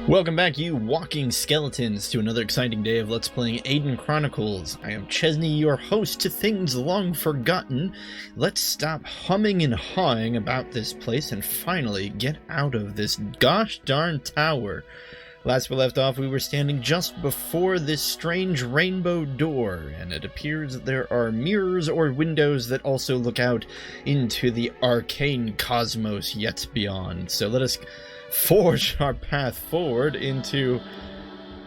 Welcome back, you walking skeletons, to another exciting day of Let's Playing Aidyn Chronicles. I am Chezni, your host to things long forgotten. Let's stop humming and hawing about this place and finally get out of this gosh darn tower. Last we left off, we were standing just before this strange rainbow door, and it appears that there are mirrors or windows that also look out into the arcane cosmos yet beyond. So let us forge our path forward into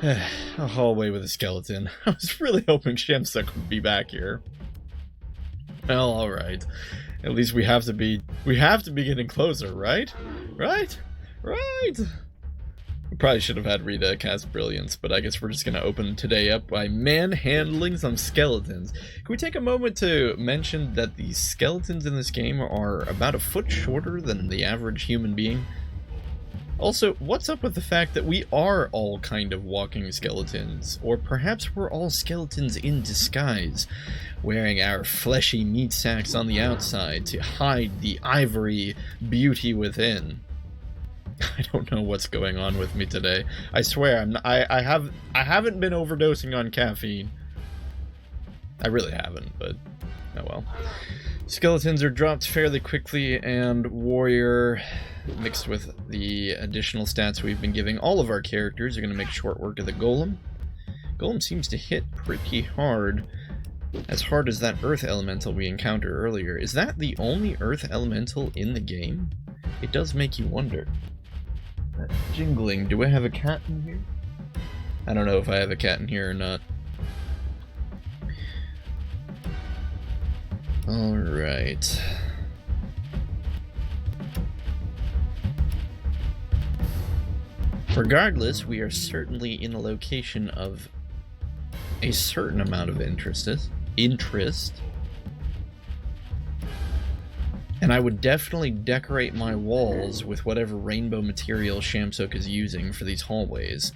a hallway with a skeleton. I was really hoping Shamsuk would be back here. Well, alright. At least we have to be getting closer, right? Right? We probably should have had Rita cast Brilliance, but I guess we're just going to open today up by manhandling some skeletons. Can we take a moment to mention that the skeletons in this game are about a foot shorter than the average human being? Also, what's up with the fact that we are all kind of walking skeletons? Or perhaps we're all skeletons in disguise, wearing our fleshy meat sacks on the outside to hide the ivory beauty within. I don't know what's going on with me today. I swear, I haven't been overdosing on caffeine. I really haven't, but oh well. Skeletons are dropped fairly quickly, and warrior, mixed with the additional stats we've been giving all of our characters, are going to make short work of the golem. Golem seems to hit pretty hard, as hard as that earth elemental we encountered earlier. Is that the only earth elemental in the game? It does make you wonder. That jingling, do I have a cat in here? I don't know if I have a cat in here or not. Alright. Regardless, we are certainly in a location of a certain amount of interest. And I would definitely decorate my walls with whatever rainbow material Shamsuk is using for these hallways.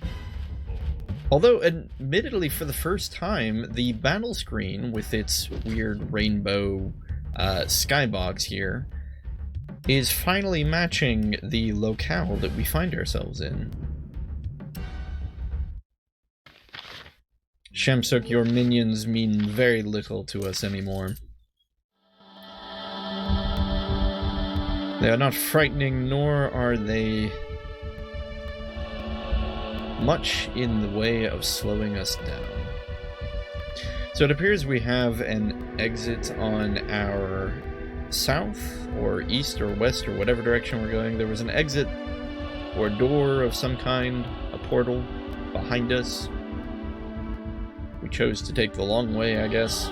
Although, admittedly, for the first time, the battle screen with its weird rainbow skybox here is finally matching the locale that we find ourselves in. Shamsuk, your minions mean very little to us anymore. They are not frightening, nor are they much in the way of slowing us down. So it appears we have an exit on our south, or east, or west, or whatever direction we're going. There was an exit, or a door of some kind, a portal, behind us. We chose to take the long way, I guess.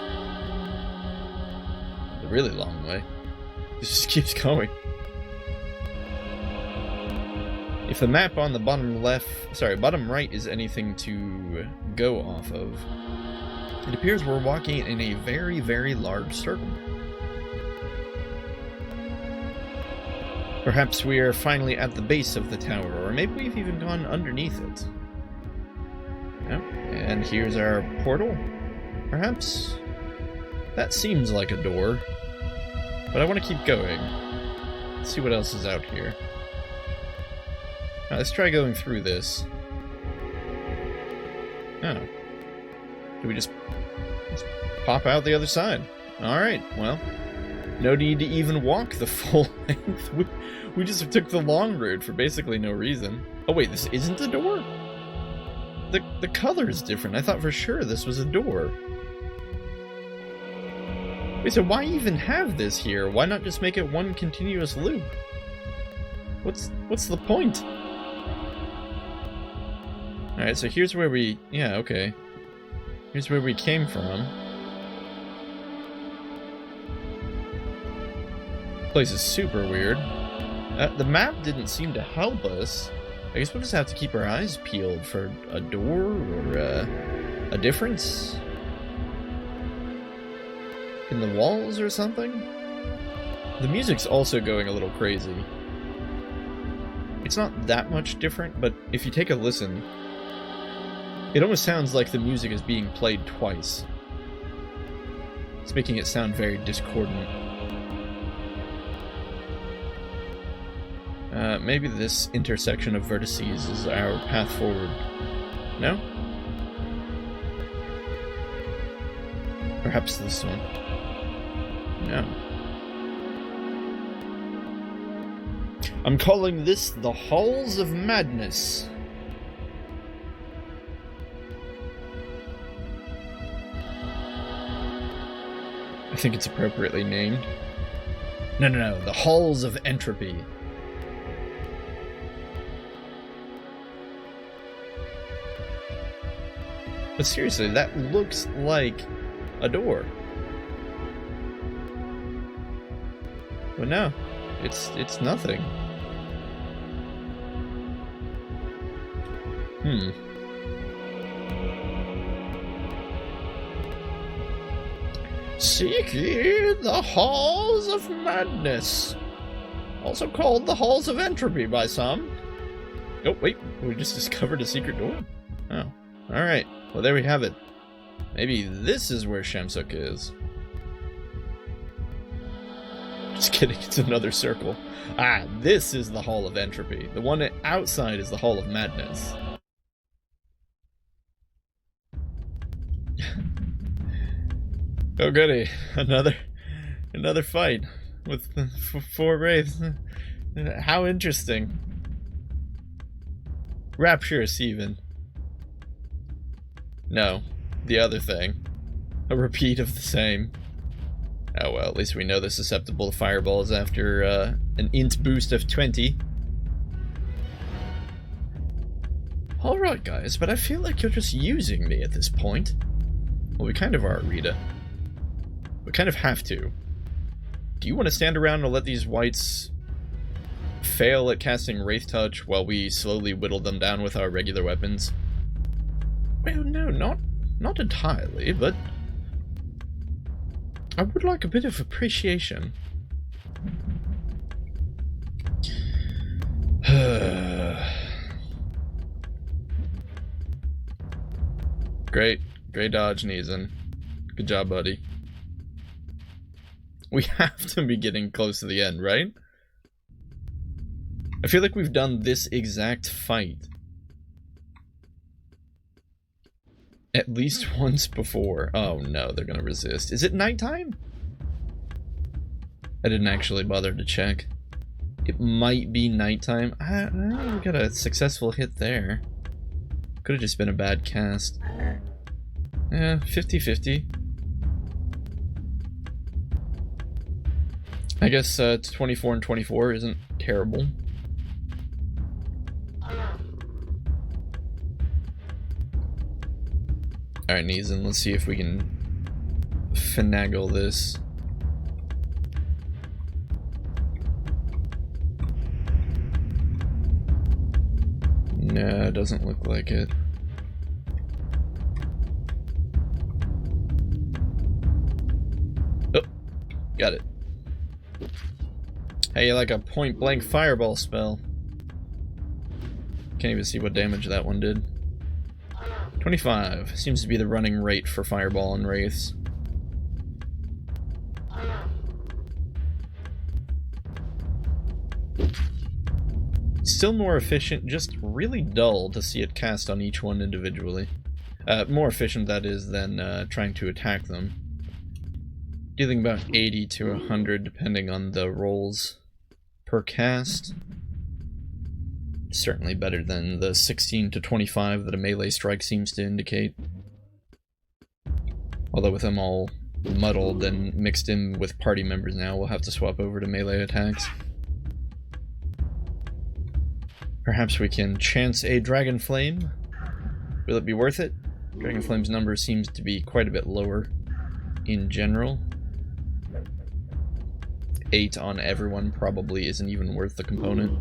The really long way. This just keeps going. If the map on the bottom right is anything to go off of, it appears we're walking in a very, very large circle. Perhaps we are finally at the base of the tower, or maybe we've even gone underneath it. Yep, and here's our portal, perhaps? That seems like a door, but I want to keep going. Let's see what else is out here. Let's try going through this. Oh. Do we just pop out the other side? Alright, well. No need to even walk the full length. We just took the long route for basically no reason. Oh wait, this isn't a door? The color is different. I thought for sure this was a door. Wait, so why even have this here? Why not just make it one continuous loop? What's the point? Alright, so here's where we... yeah, okay. Here's where we came from. This place is super weird. The map didn't seem to help us. I guess we'll just have to keep our eyes peeled for a door or a difference in the walls or something. The music's also going a little crazy. It's not that much different, but if you take a listen, it almost sounds like the music is being played twice. It's making it sound very discordant. Maybe this intersection of vertices is our path forward. No? Perhaps this one. No. I'm calling this the Halls of Madness. I think it's appropriately named. No, the Halls of Entropy. But seriously, that looks like a door. But no, it's nothing. Seek ye the Halls of Madness, also called the Halls of Entropy by some. Oh, wait, we just discovered a secret door? Oh, alright. Well, there we have it. Maybe this is where Shamsuk is. Just kidding, it's another circle. Ah, this is the Hall of Entropy. The one outside is the Hall of Madness. Oh goody, another fight with 4 wraiths. How interesting. Rapturous even. No, the other thing. A repeat of the same. Oh well, at least we know they're susceptible to fireballs after an int boost of 20. Alright guys, but I feel like you're just using me at this point. Well, we kind of are, Rita. We kind of have to. Do you want to stand around and let these whites fail at casting Wraith Touch while we slowly whittle them down with our regular weapons? Well, no, not entirely, but I would like a bit of appreciation. Great dodge, Neeson. Good job, buddy. We have to be getting close to the end, right? I feel like we've done this exact fight at least once before. Oh no, they're gonna resist. Is it nighttime? I didn't actually bother to check. It might be nighttime. We got a successful hit there. Could have just been a bad cast. Yeah, 50-50. I guess 24 and 24 isn't terrible. Alright, Neeson, let's see if we can finagle this. No, it doesn't look like it. Oh, got it. Hey, like a point-blank fireball spell. Can't even see what damage that one did. 25 seems to be the running rate for fireball and wraiths. Still more efficient, just really dull to see it cast on each one individually. More efficient, that is, than trying to attack them. Dealing about 80 to 100 depending on the rolls per cast. Certainly better than the 16 to 25 that a melee strike seems to indicate. Although with them all muddled and mixed in with party members now, we'll have to swap over to melee attacks. Perhaps we can chance a Dragon Flame. Will it be worth it? Dragon Flame's number seems to be quite a bit lower in general. 8 on everyone probably isn't even worth the component.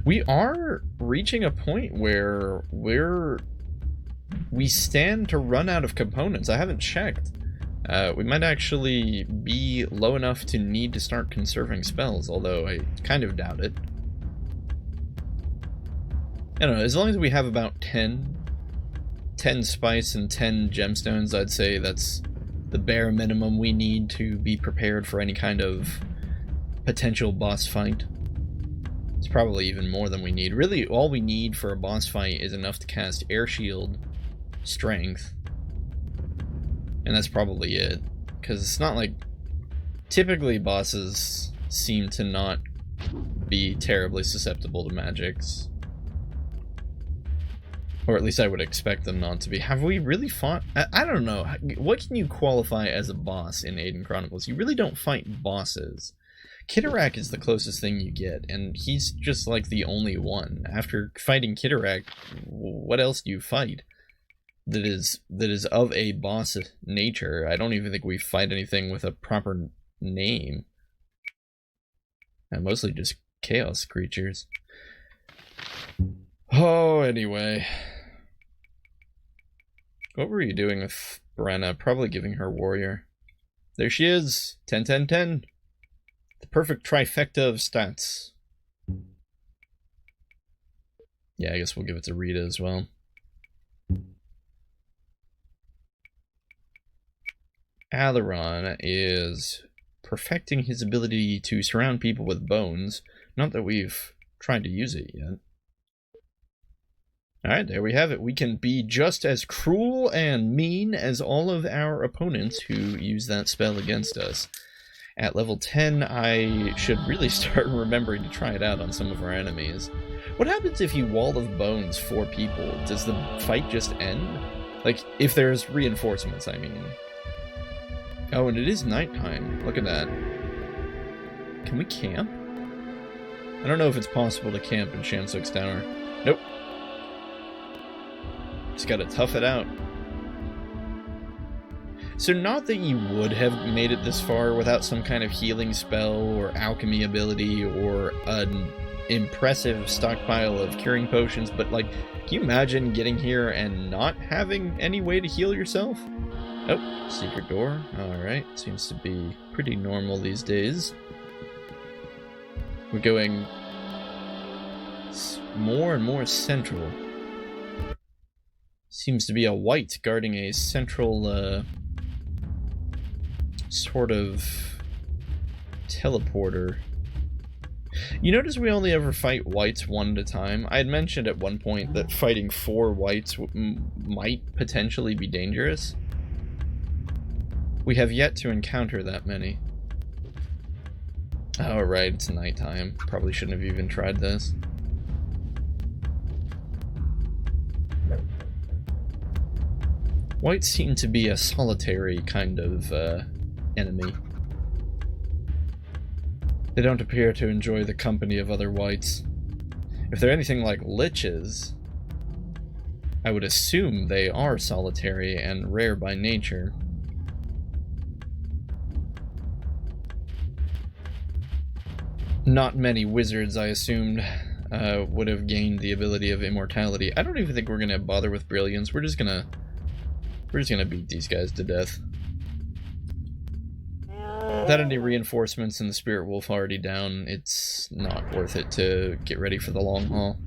We are reaching a point where we stand to run out of components. I haven't checked. We might actually be low enough to need to start conserving spells, although I kind of doubt it. I don't know, as long as we have about 10 spice and 10 gemstones, I'd say that's the bare minimum we need to be prepared for any kind of potential boss fight. It's probably even more than we need. Really, all we need for a boss fight is enough to cast Air Shield, Strength, and that's probably it. Because it's not like... Typically, bosses seem to not be terribly susceptible to magics. Or at least I would expect them not to be. Have we really fought... I don't know. What can you qualify as a boss in Aidyn Chronicles? You really don't fight bosses. Kitterak is the closest thing you get, and he's just like the only one. After fighting Kitterak, what else do you fight that is of a boss nature? I don't even think we fight anything with a proper name. And mostly just chaos creatures. Oh, anyway. What were you doing with Brenna? Probably giving her warrior. There she is! 10, 10, 10! The perfect trifecta of stats. Yeah, I guess we'll give it to Rita as well. Alaron is perfecting his ability to surround people with bones. Not that we've tried to use it yet. Alright, there we have it. We can be just as cruel and mean as all of our opponents who use that spell against us. At level 10, I should really start remembering to try it out on some of our enemies. What happens if you wall of bones 4 people? Does the fight just end? Like, if there's reinforcements, I mean. Oh, and it is nighttime. Look at that. Can we camp? I don't know if it's possible to camp in Shansuk's Tower. Nope. Just gotta tough it out. So not that you would have made it this far without some kind of healing spell or alchemy ability or an impressive stockpile of curing potions, but like, can you imagine getting here and not having any way to heal yourself? Oh, secret door. Alright, seems to be pretty normal these days. We're going more and more central. Seems to be a white guarding a central, sort of teleporter. You notice we only ever fight whites one at a time. I had mentioned at one point that fighting 4 whites might potentially be dangerous. We have yet to encounter that many. Oh, right, it's nighttime. Probably shouldn't have even tried this. Whites seem to be a solitary kind of enemy. They don't appear to enjoy the company of other whites. If they're anything like liches, I would assume they are solitary and rare by nature. Not many wizards, I assumed, would have gained the ability of immortality. I don't even think we're gonna bother with brilliance. We're just gonna beat these guys to death. Without any reinforcements and the Spirit Wolf already down, it's not worth it to get ready for the long haul.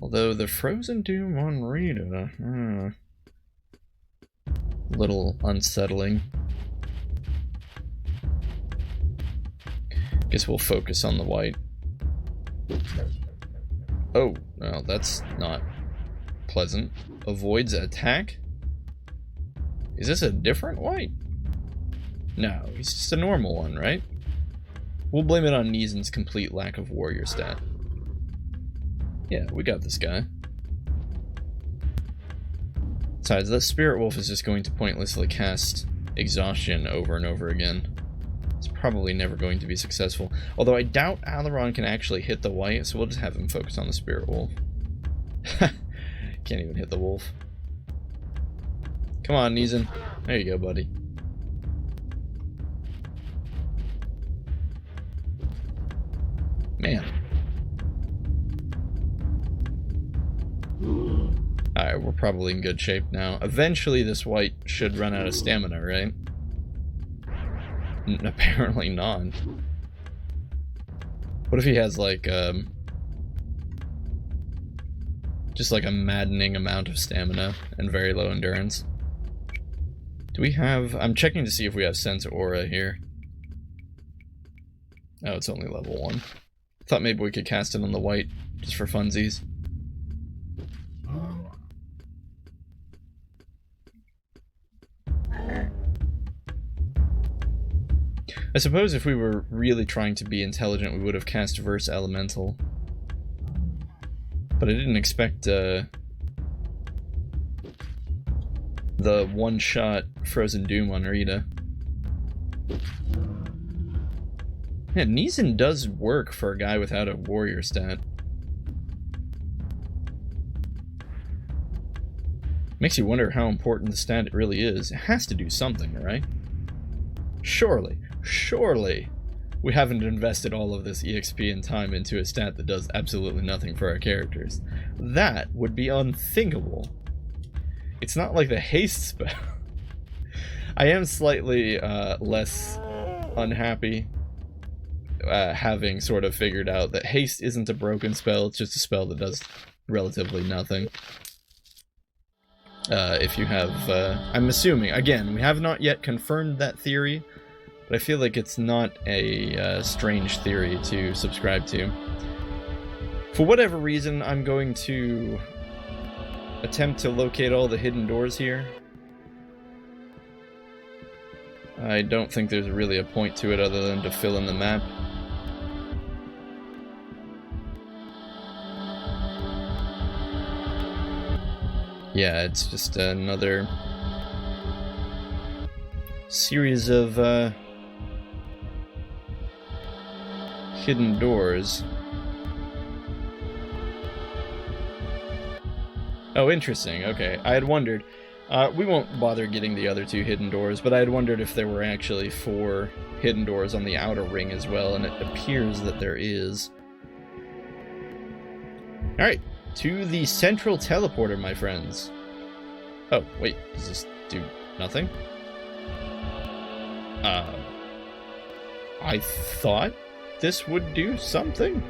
Although the Frozen Doom on Rita, little unsettling. Guess we'll focus on the white. Oh, well, that's not pleasant. Avoids attack? Is this a different white? No, he's just a normal one, right? We'll blame it on Neezen's complete lack of warrior stat. Yeah, we got this guy. Besides, that Spirit Wolf is just going to pointlessly cast Exhaustion over and over again. It's probably never going to be successful. Although I doubt Alaron can actually hit the white, so we'll just have him focus on the Spirit Wolf. Can't even hit the wolf. Come on, Neezen. There you go, buddy. Man. Alright, we're probably in good shape now. Eventually this white should run out of stamina, right? Apparently not. What if he has like, just like a maddening amount of stamina and very low endurance? Do we have... I'm checking to see if we have Sense Aura here. Oh, it's only level 1. Thought maybe we could cast it on the white, just for funsies. I suppose if we were really trying to be intelligent, we would have cast Verse Elemental. But I didn't expect, the one-shot Frozen Doom on Rita. Yeah, Neeson does work for a guy without a warrior stat. Makes you wonder how important the stat it really is. It has to do something, right? Surely, we haven't invested all of this EXP and time into a stat that does absolutely nothing for our characters. That would be unthinkable. It's not like the haste spell. I am slightly less unhappy having sort of figured out that haste isn't a broken spell, it's just a spell that does relatively nothing. If you have, I'm assuming, again, we have not yet confirmed that theory, but I feel like it's not a strange theory to subscribe to. For whatever reason, I'm going to attempt to locate all the hidden doors here. I don't think there's really a point to it other than to fill in the map. Yeah, it's just another series of hidden doors. Oh, interesting. Okay, I had wondered. We won't bother getting the other 2 hidden doors, but I had wondered if there were actually 4 hidden doors on the outer ring as well, and it appears that there is. Alright, to the central teleporter, my friends. Oh, wait, does this do nothing? I thought this would do something.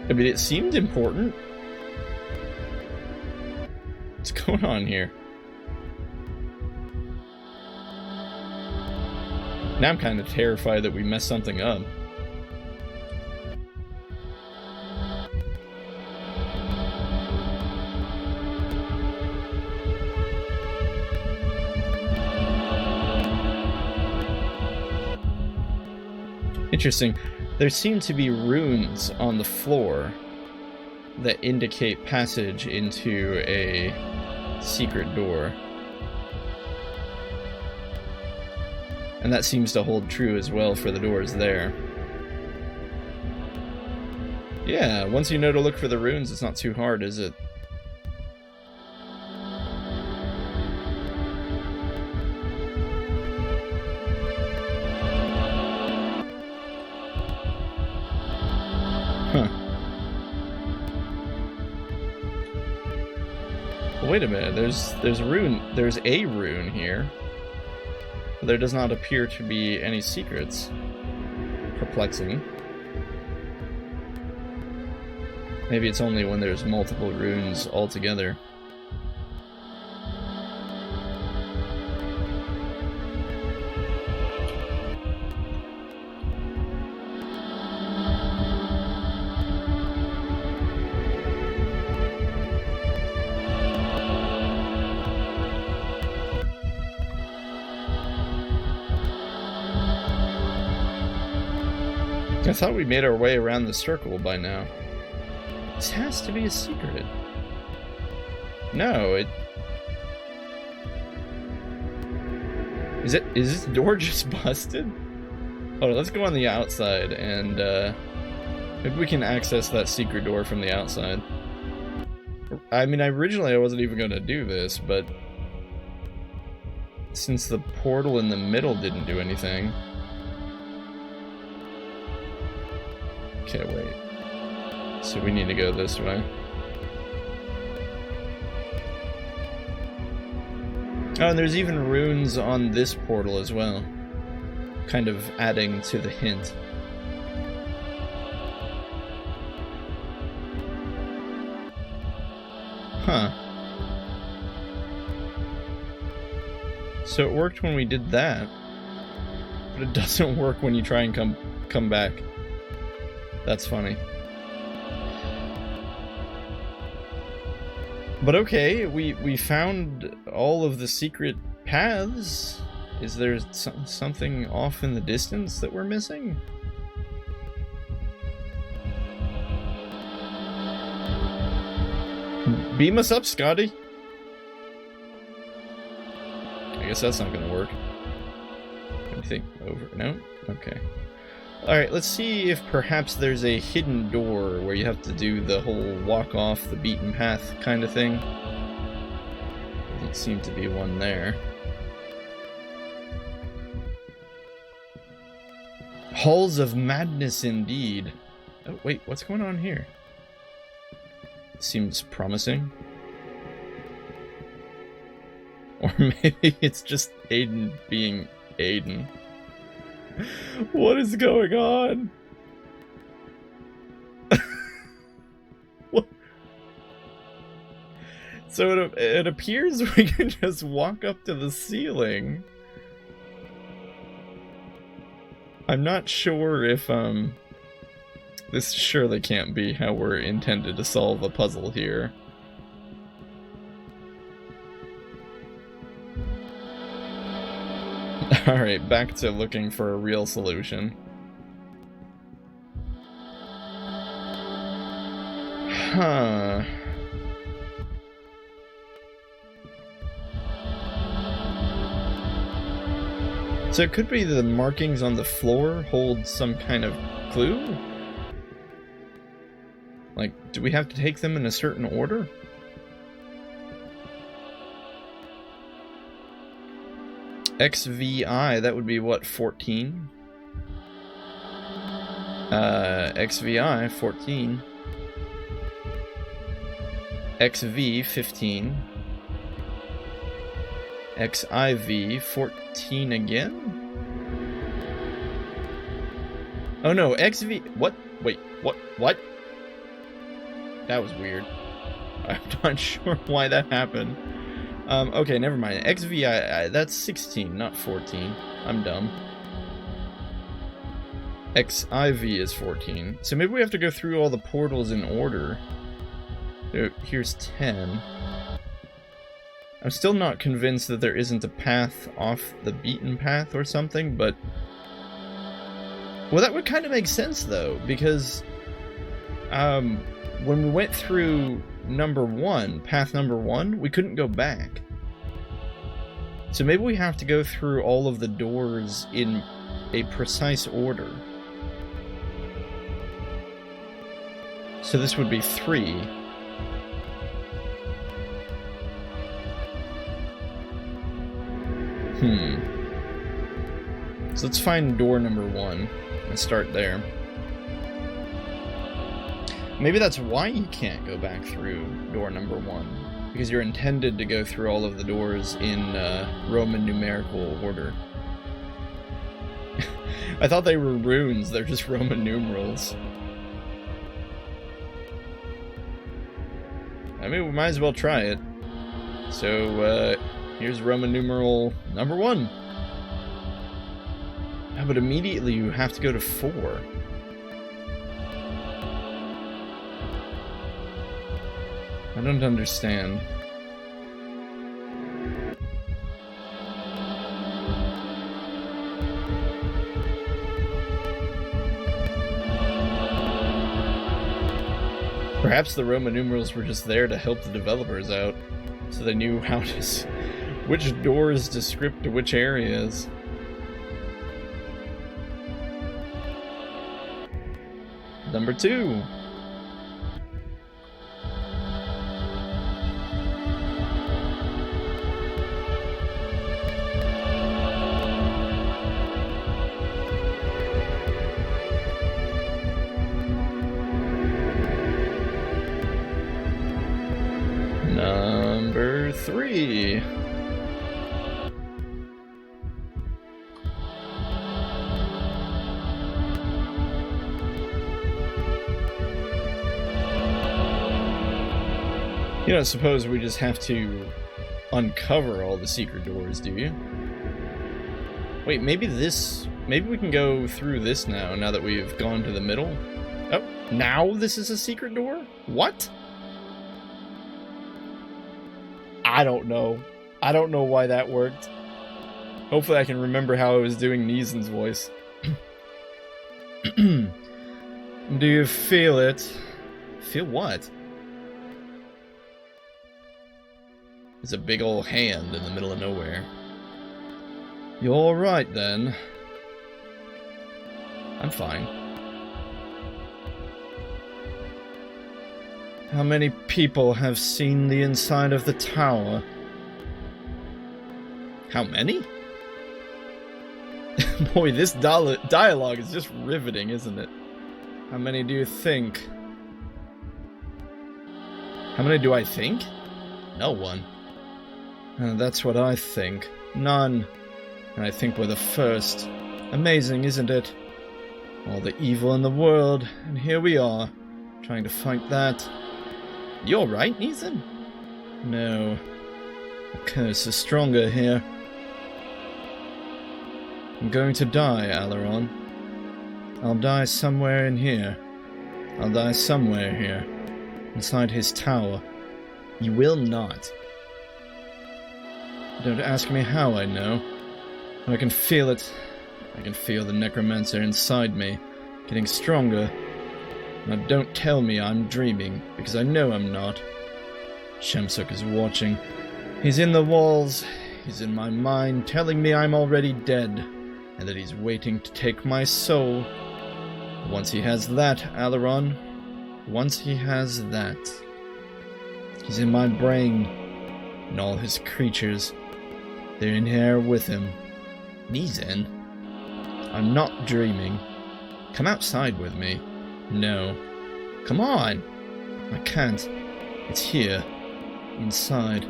I mean, it seemed important. What's going on here? Now I'm kind of terrified that we messed something up. Interesting. There seem to be runes on the floor that indicate passage into a secret door. And that seems to hold true as well for the doors there. Yeah, once you know to look for the runes, it's not too hard, is it? Wait a minute, there's a rune here. But there does not appear to be any secrets. Perplexing. Maybe it's only when there's multiple runes altogether. I thought we made our way around the circle by now. This has to be a secret. No, is this door just busted? Hold on, let's go on the outside and maybe we can access that secret door from the outside. I mean, originally I wasn't even going to do this, but since the portal in the middle didn't do anything. Okay, wait. So we need to go this way. Oh, and there's even runes on this portal as well. Kind of adding to the hint. Huh. So it worked when we did that. but it doesn't work when you try and come back. That's funny. But okay, we found all of the secret paths. Is there something off in the distance that we're missing? Beam us up, Scotty. I guess that's not gonna work. What do you think? Over? No? Okay. Alright, let's see if perhaps there's a hidden door where you have to do the whole walk off the beaten path kind of thing. Doesn't seem to be one there. Halls of Madness indeed. Oh, wait, what's going on here? Seems promising. Or maybe it's just Aidyn being Aidyn. What is going on? What? So it appears we can just walk up to the ceiling. I'm not sure if this surely can't be how we're intended to solve a puzzle here. Alright, back to looking for a real solution. Huh. So it could be the markings on the floor hold some kind of clue? Like, do we have to take them in a certain order? XVI, that would be what, 14? XVI, 14. XV, 15. XIV, 14 again? Oh no, XV, what? Wait, what? That was weird. I'm not sure why that happened. Okay, never mind. XVI, that's 16, not 14. I'm dumb. XIV is 14. So maybe we have to go through all the portals in order. Here's 10. I'm still not convinced that there isn't a path off the beaten path or something, but... Well, that would kind of make sense, though, because... when we went through path number 1, we couldn't go back. So maybe we have to go through all of the doors in a precise order. So this would be 3. So let's find door number 1 and start there. Maybe that's why you can't go back through door number 1, because you're intended to go through all of the doors in Roman numerical order. I thought they were runes, they're just Roman numerals. I mean, we might as well try it. So, here's Roman numeral number 1. Yeah, but immediately you have to go to 4. I don't understand. Perhaps the Roman numerals were just there to help the developers out, so they knew how to which doors to script to which areas. Number 2. Number 3. You don't suppose we just have to uncover all the secret doors, do you? Wait, maybe this maybe we can go through this now that we've gone to the middle. Oh, now this is a secret door? What? I don't know. I don't know why that worked. Hopefully I can remember how I was doing Neezen's voice. Do you feel it? Feel what? There's a big old hand in the middle of nowhere. You're alright then. I'm fine. How many people have seen the inside of the tower? How many? Boy, this dialogue is just riveting, isn't it? How many do you think? How many do I think? No one. That's what I think. None. And I think we're the first. Amazing, isn't it? All the evil in the world, and here we are, trying to fight that. You're right, Neezen? No. The curse is stronger here. I'm going to die, Alaron. I'll die somewhere in here. I'll die somewhere here. Inside his tower. You will not. Don't ask me how I know. I can feel it. I can feel the necromancer inside me, getting stronger. Now don't tell me I'm dreaming, because I know I'm not. Shamsuk is watching. He's in the walls. He's in my mind, telling me I'm already dead, and that he's waiting to take my soul. Once he has that, Alaron. Once he has that. He's in my brain, and all his creatures. They're in here with him. Neezen? I'm not dreaming. Come outside with me. No. Come on! I can't. It's here. Inside.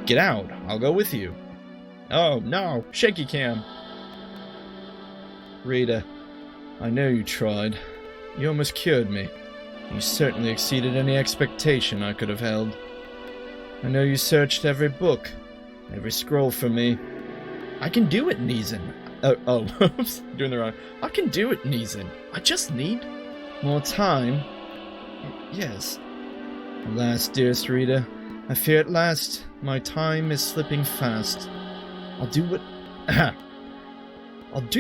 Get out! I'll go with you. Oh, no! Shaky cam! Rita, I know you tried. You almost cured me. You certainly exceeded any expectation I could have held. I know you searched every book, every scroll for me. I can do it, Neezen. Oh, oops, doing the wrong. I can do it, Neezen. I just need more time. Yes. Alas, dearest Rita, I fear at last my time is slipping fast. I'll do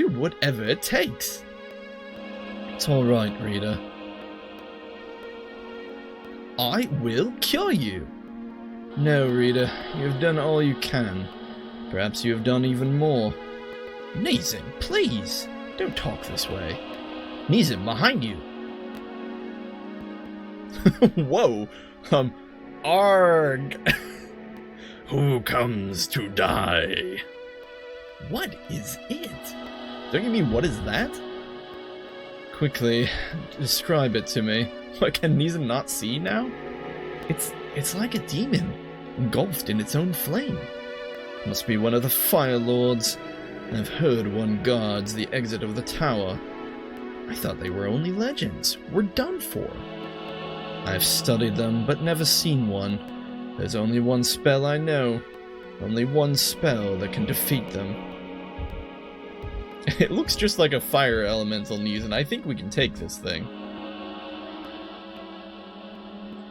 whatever it takes. It's all right, Rita. I will cure you. No, Rita, you have done all you can. Perhaps you have done even more. Neezen, please! Don't talk this way. Neezen, behind you! Whoa! Arg! Who comes to die? What is it? Don't you mean what is that? Quickly, describe it to me. What, can Neezen not see now? It's like a demon, engulfed in its own flame. Must be one of the Fire Lords. I've heard one guards the exit of the tower. I thought they were only legends. We're done for. I've studied them, but never seen one. There's only one spell I know. Only one spell that can defeat them. It looks just like a fire elemental, Neezen. I think we can take this thing.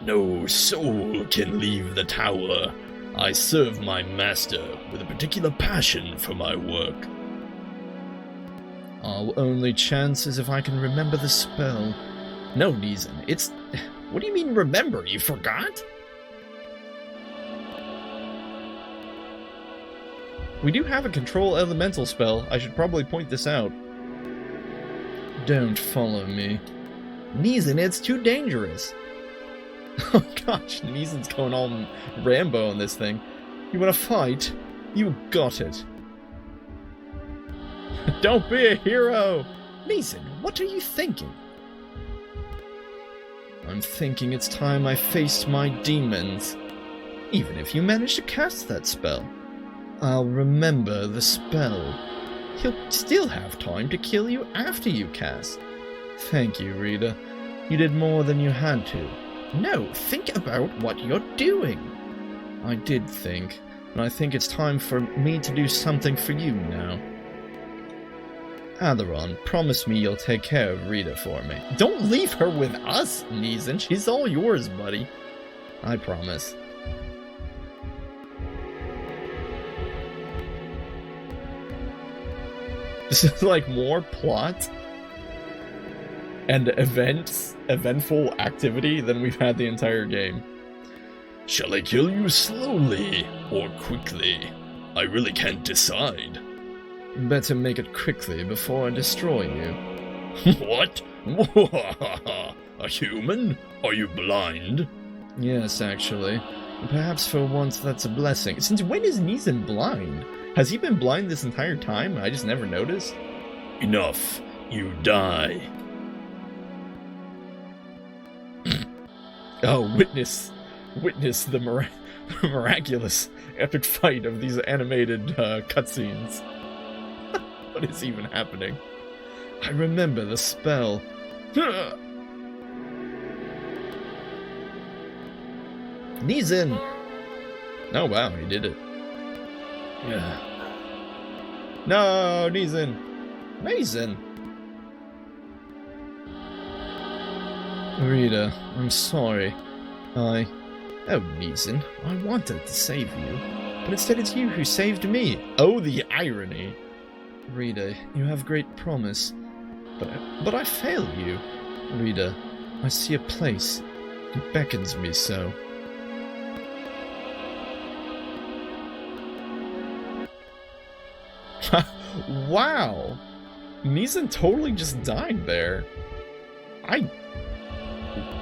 No soul can leave the tower. I serve my master with a particular passion for my work. Our only chance is if I can remember the spell. No, Neezen, it's... What do you mean remember? You forgot? We do have a control elemental spell. I should probably point this out. Don't follow me. Neezen, it's too dangerous. Oh gosh, Neezen's going all Rambo on this thing. You wanna fight? You got it. Don't be a hero! Neezen, what are you thinking? I'm thinking it's time I faced my demons. Even if you manage to cast that spell. I'll remember the spell. He'll still have time to kill you after you cast. Thank you, Rita. You did more than you had to. No, think about what you're doing. I did think, and I think it's time for me to do something for you now. Alaron, promise me you'll take care of Rita for me. Don't leave her with us, Neeson. She's all yours, buddy. I promise. This is like more plot and eventful activity than we've had the entire game. Shall I kill you slowly or quickly? I really can't decide. Better make it quickly before I destroy you. What? A human? Are you blind? Yes, actually. Perhaps for once that's a blessing. Since when is Neeson blind? Has he been blind this entire time? I just never noticed. Enough. You die. Oh, witness the miraculous epic fight of these animated cutscenes. What is even happening? I remember the spell. Neeson! Oh wow, he did it. Yeah. No, Neeson! Mason! Rita, I'm sorry. Oh, Neeson, I wanted to save you, but instead it's you who saved me. Oh, the irony. Rita, you have great promise, but I fail you. Rita, I see a place. It beckons me so. Wow! Neeson totally just died there.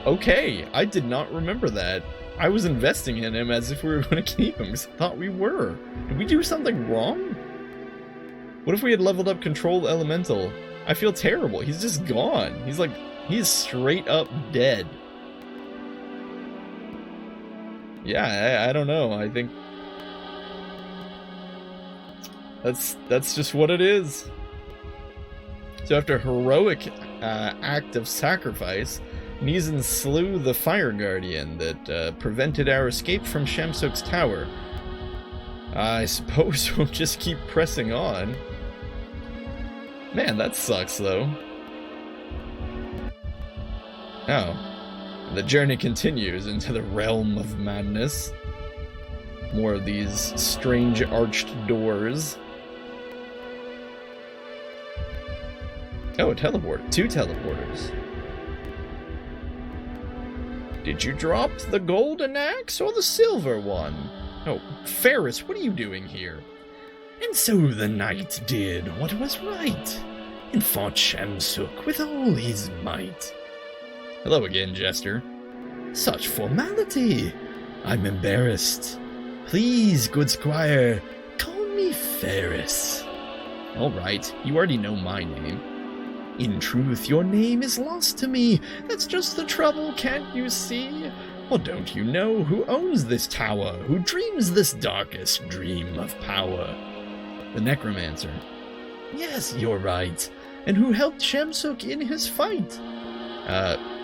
Okay, I did not remember that. I was investing in him as if we were going to keep him, because I thought we were. Did we do something wrong? What if we had leveled up Control Elemental? I feel terrible. He's just gone. He's straight up dead. Yeah, I don't know. I think that's just what it is. So after a heroic act of sacrifice, Neeson slew the Fire Guardian that prevented our escape from Shamsuk's tower. I suppose we'll just keep pressing on. Man, that sucks, though. Oh. The journey continues into the realm of madness. More of these strange arched doors. Oh, a teleporter. 2 teleporters. Did you drop the golden axe or the silver one? Oh, Ferris, what are you doing here? And so the knight did what was right, and fought Shamsuk with all his might. Hello again, Jester. Such formality! I'm embarrassed. Please, good squire, call me Ferris. Alright, you already know my name. In truth, your name is lost to me. That's just the trouble, can't you see? Or don't you know who owns this tower, who dreams this darkest dream of power? The Necromancer. Yes, you're right. And who helped Shamsuk in his fight?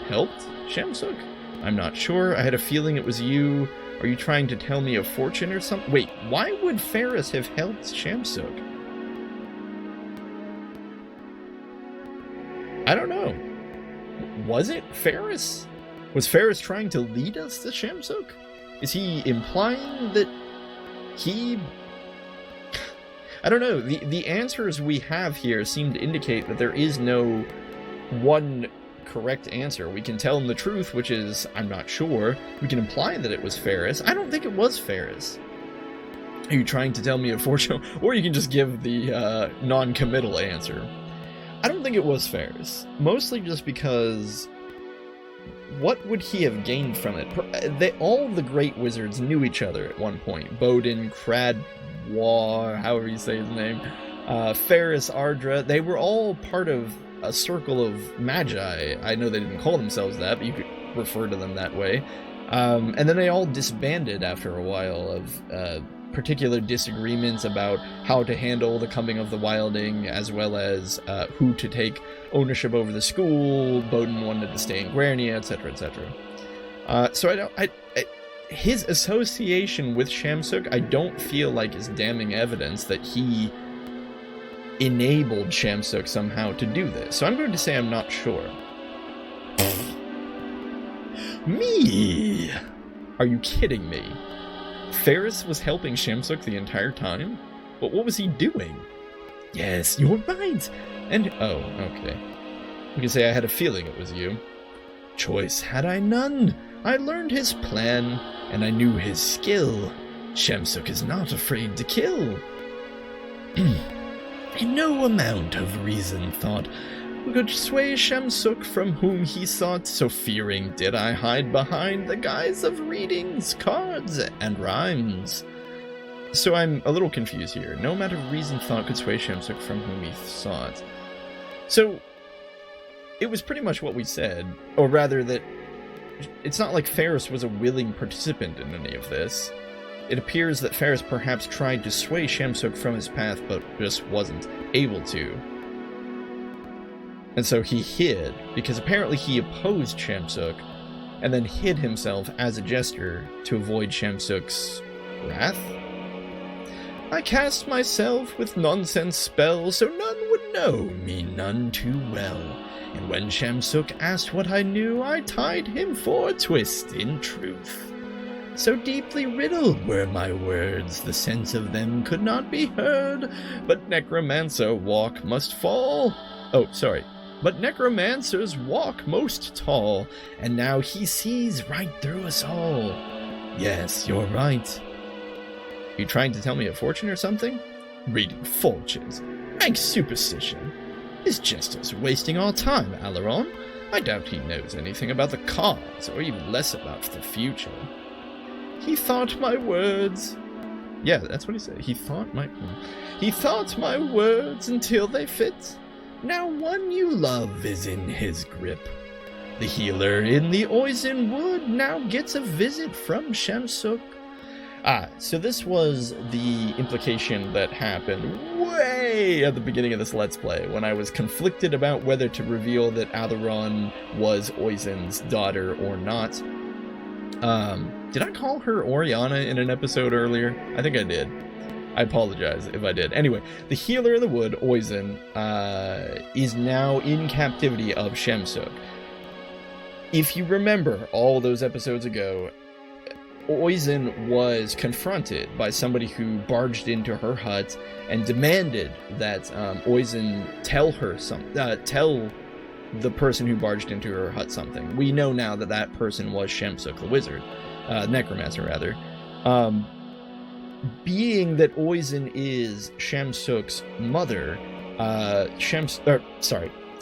Helped Shamsuk? I'm not sure. I had a feeling it was you. Are you trying to tell me a fortune or something? Wait, why would Ferris have helped Shamsuk? I don't know. Was it Ferris? Was Ferris trying to lead us to Shamsuk? Is he implying that he... I don't know. The answers we have here seem to indicate that there is no one correct answer. We can tell him the truth, which is, I'm not sure. We can imply that it was Ferris. I don't think it was Ferris. Are you trying to tell me a fortune? Or you can just give the non-committal answer. I don't think it was Ferris. Mostly just because... what would he have gained from it? All the great wizards knew each other at one point. Bodin, Cradwar, however you say his name, Ferris, Ardra, they were all part of a circle of magi. I know they didn't call themselves that, but you could refer to them that way. And then they all disbanded after a while of particular disagreements about how to handle the coming of the Wilding, as well as who to take ownership over the school. Bodin wanted to stay in Guernia, etc., etc. So his association with Shamsuk, I don't feel like is damning evidence that he enabled Shamsuk somehow to do this. So I'm going to say I'm not sure. Me? Are you kidding me? Ferris was helping Shamsuk the entire time? But what was he doing? Yes, you're right. And, oh, okay. You can say I had a feeling it was you. Choice had I none. I learned his plan, and I knew his skill. Shamsuk is not afraid to kill. And no amount of reason thought could sway Shamsuk from whom he sought, so fearing did I hide behind the guise of readings, cards, and rhymes. So I'm a little confused here. No amount of reason thought could sway Shamsuk from whom he sought. So, it was pretty much what we said, or rather that it's not like Ferris was a willing participant in any of this. It appears that Ferris perhaps tried to sway Shamsuk from his path, but just wasn't able to. And so he hid, because apparently he opposed Shamsuk, and then hid himself as a jester to avoid Shamsuk's wrath? I cast myself with nonsense spells, so none would know me none too well. And when Shamsuk asked what I knew, I tied him for a twist in truth. So deeply riddled were my words, the sense of them could not be heard, but necromancer walk must fall. But necromancer's walk most tall, and now he sees right through us all. Yes, you're right. You trying to tell me a fortune or something? Reading fortunes. Rank superstition. This jester's wasting our time, Alaron. I doubt he knows anything about the cards, or even less about the future. He thought my words. Yeah, that's what he said. He thought my words until they fit. Now one you love is in his grip. The healer in the Oisin Wood now gets a visit from Shamsuk. So this was the implication that happened way at the beginning of this Let's Play, when I was conflicted about whether to reveal that Alaron was Oisin's daughter or not. Did I call her Oriana in an episode earlier? I think I did. I apologize if I did. Anyway, the healer in the wood, Oisin, is now in captivity of Shamsuk. If you remember all those episodes ago, Oisin was confronted by somebody who barged into her hut and demanded that Oisin tell the person who barged into her hut something. We know now that that person was Shamsuk the wizard, necromancer rather. Being that Oisin is Shamsuk's mother,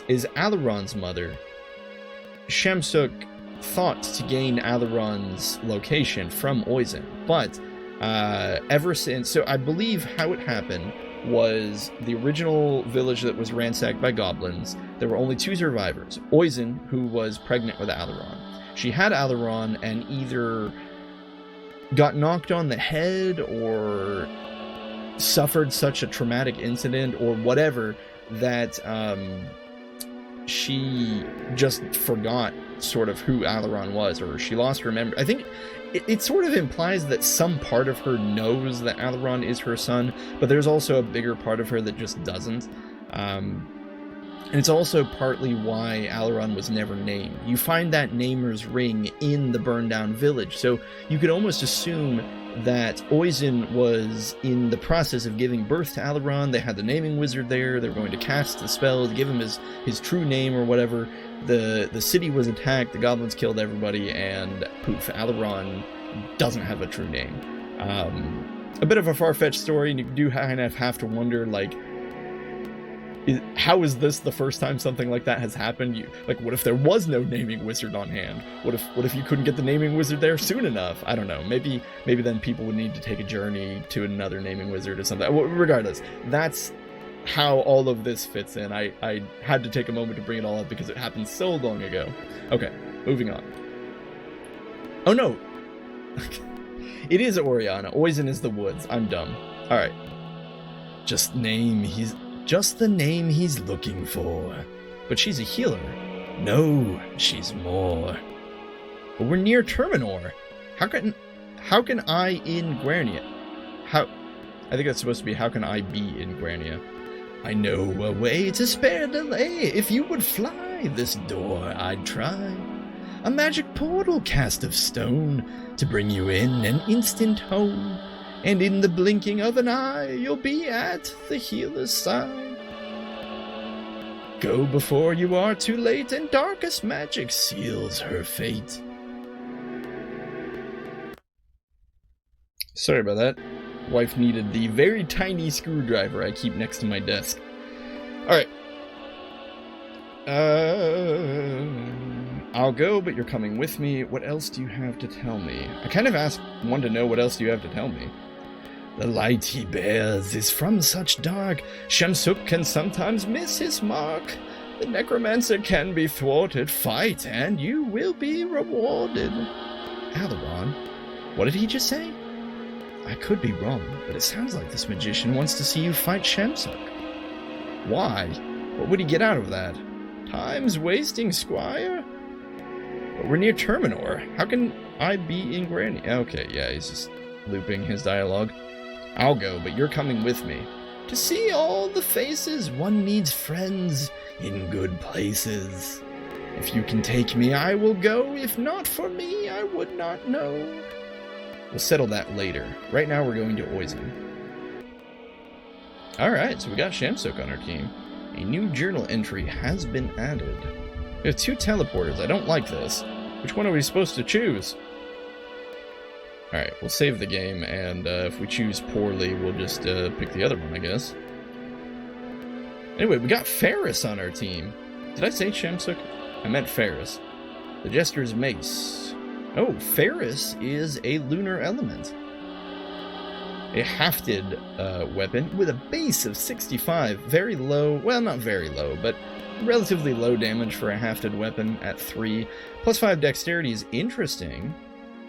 is Alaron's mother, Shamsuk thought to gain Alaron's location from Oisin, but ever since, so I believe how it happened was the original village that was ransacked by goblins. There were only two survivors. Oisin, who was pregnant with Alaron. She had Alaron and either got knocked on the head or suffered such a traumatic incident or whatever that she just forgot sort of who Alaron was, or she lost her memory. I think it sort of implies that some part of her knows that Alaron is her son, but there's also a bigger part of her that just doesn't. And it's also partly why Alaron was never named. You find that namer's ring in the burned down village, so you could almost assume that Oisin was in the process of giving birth to Alaron. They had the naming wizard there. They were going to cast the spell to give him his true name or whatever. The city was attacked. The goblins killed everybody, and poof, Alaron doesn't have a true name. A bit of a far-fetched story, and you do kind of have to wonder, like, how is this the first time something like that has happened? What if there was no naming wizard on hand? What if you couldn't get the naming wizard there soon enough? I don't know. Maybe then people would need to take a journey to another naming wizard or something. Regardless, that's how all of this fits in. I had to take a moment to bring it all up because it happened so long ago. Okay, moving on. Oh no! It is Oriana. Oisin is the woods. I'm dumb. Alright. Just the name he's looking for. But she's a healer. No, she's more. But we're near Terminor. How can I in Guernia? I think that's supposed to be how can I be in Guernia? I know a way to spare delay. If you would fly, this door I'd try. A magic portal cast of stone to bring you in an instant home. And in the blinking of an eye, you'll be at the healer's side. Go before you are too late, and darkest magic seals her fate. Sorry about that. Wife needed the very tiny screwdriver I keep next to my desk. Alright. I'll go, but you're coming with me. What else do you have to tell me? I kind of wanted to know what else do you have to tell me. The light he bears is from such dark, Shamsuk can sometimes miss his mark. The necromancer can be thwarted, fight, and you will be rewarded. Alaron, what did he just say? I could be wrong, but it sounds like this magician wants to see you fight Shamsuk. Why? What would he get out of that? Time's wasting, squire. But we're near Terminor. How can I be in Granny? Okay, yeah, he's just looping his dialogue. I'll go, but you're coming with me. To see all the faces, one needs friends in good places. If you can take me, I will go. If not for me, I would not know. We'll settle that later. Right now, we're going to Oizen. Alright, so we got Shamsuk on our team. A new journal entry has been added. We have 2 teleporters. I don't like this. Which one are we supposed to choose? Alright, we'll save the game, and if we choose poorly, we'll just pick the other one, I guess. Anyway, we got Ferris on our team. Did I say Shamsuk? I meant Ferris. The Jester's Mace. Oh, Ferris is a lunar element. A hafted weapon with a base of 65. Very low, well, not very low, but relatively low damage for a hafted weapon at 3. Plus 5 dexterity is interesting.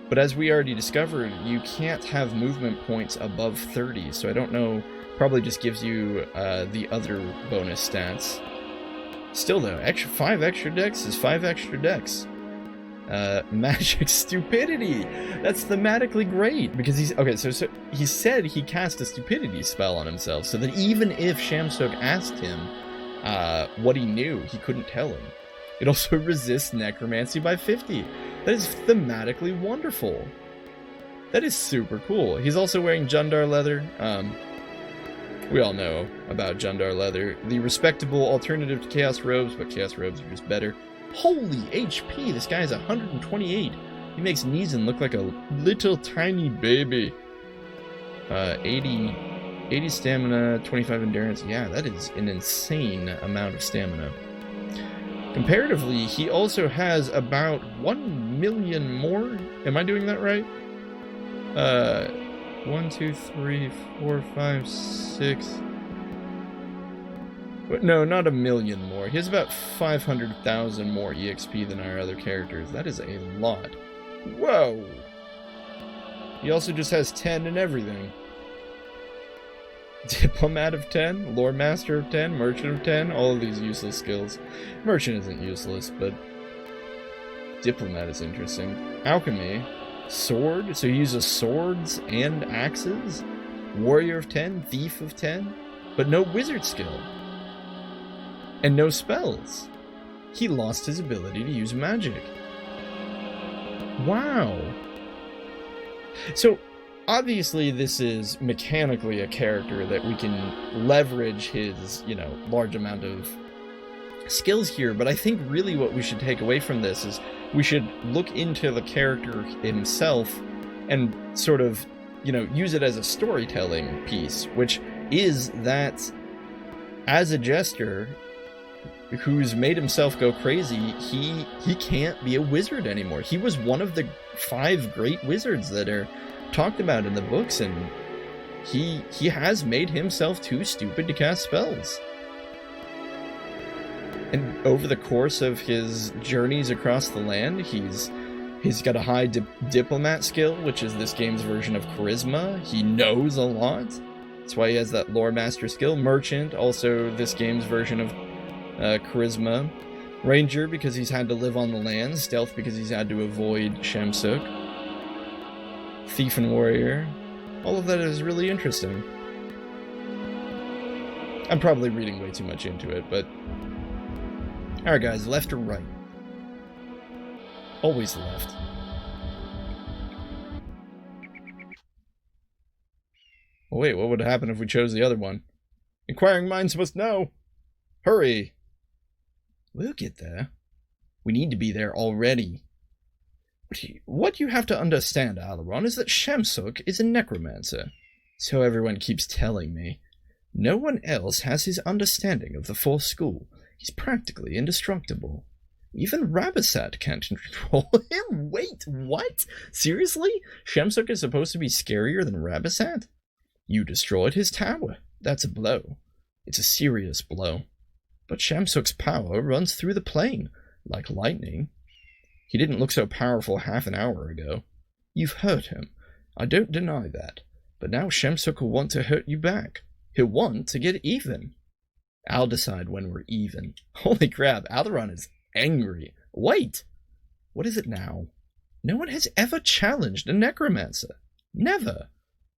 But as we already discovered, you can't have movement points above 30, so I don't know, probably just gives you the other bonus stats. Still though, 5 extra dex is 5 extra dex. Magic Stupidity! That's thematically great, because so he said he cast a Stupidity spell on himself, so that even if Shamsuk asked him what he knew, he couldn't tell him. It also resists Necromancy by 50. That is thematically wonderful. That is super cool. He's also wearing Jundar leather. We all know about Jundar leather. The respectable alternative to Chaos Robes, but Chaos Robes are just better. Holy HP! This guy is 128. He makes Neeson look like a little tiny baby. 80 stamina, 25 endurance. Yeah, that is an insane amount of stamina. Comparatively, he also has about 1 million more. Am I doing that right? 1, 2, 3, 4, 5, 6. No, not 1 million more. He has about 500,000 more EXP than our other characters. That is a lot. Whoa! He also just has 10 and everything. Diplomat of 10, Lore Master of 10, Merchant of 10, all of these useless skills. Merchant isn't useless, but Diplomat is interesting. Alchemy, Sword, so he uses swords and axes. Warrior of 10, Thief of 10, but no wizard skill. And no spells. He lost his ability to use magic. Wow. So, obviously, this is mechanically a character that we can leverage his, large amount of skills here, but I think really what we should take away from this is we should look into the character himself and sort of, use it as a storytelling piece, which is that as a jester who's made himself go crazy, he can't be a wizard anymore. He was one of the 5 great wizards that are talked about in the books, and he has made himself too stupid to cast spells. And over the course of his journeys across the land, he's got a high diplomat skill, which is this game's version of charisma. He knows a lot. That's why he has that lore master skill. Merchant, also this game's version of charisma. Ranger, because he's had to live on the land. Stealth, because he's had to avoid Shamsuk. Thief and Warrior. All of that is really interesting. I'm probably reading way too much into it, but... Alright guys, left or right? Always left. Well, wait, what would happen if we chose the other one? Inquiring minds must know! Hurry! We'll get there. We need to be there already. What you have to understand, Alaron, is that Shamsuk is a necromancer. So everyone keeps telling me. No one else has his understanding of the Fourth School. He's practically indestructible. Even Rabasat can't control him. Wait, what? Seriously? Shamsuk is supposed to be scarier than Rabasat? You destroyed his tower. That's a blow. It's a serious blow. But Shamsuk's power runs through the plane, like lightning. He didn't look so powerful half an hour ago. You've hurt him. I don't deny that. But now Shamsuk will want to hurt you back. He'll want to get even. I'll decide when we're even. Holy crap, Alaron is angry. Wait! What is it now? No one has ever challenged a necromancer. Never.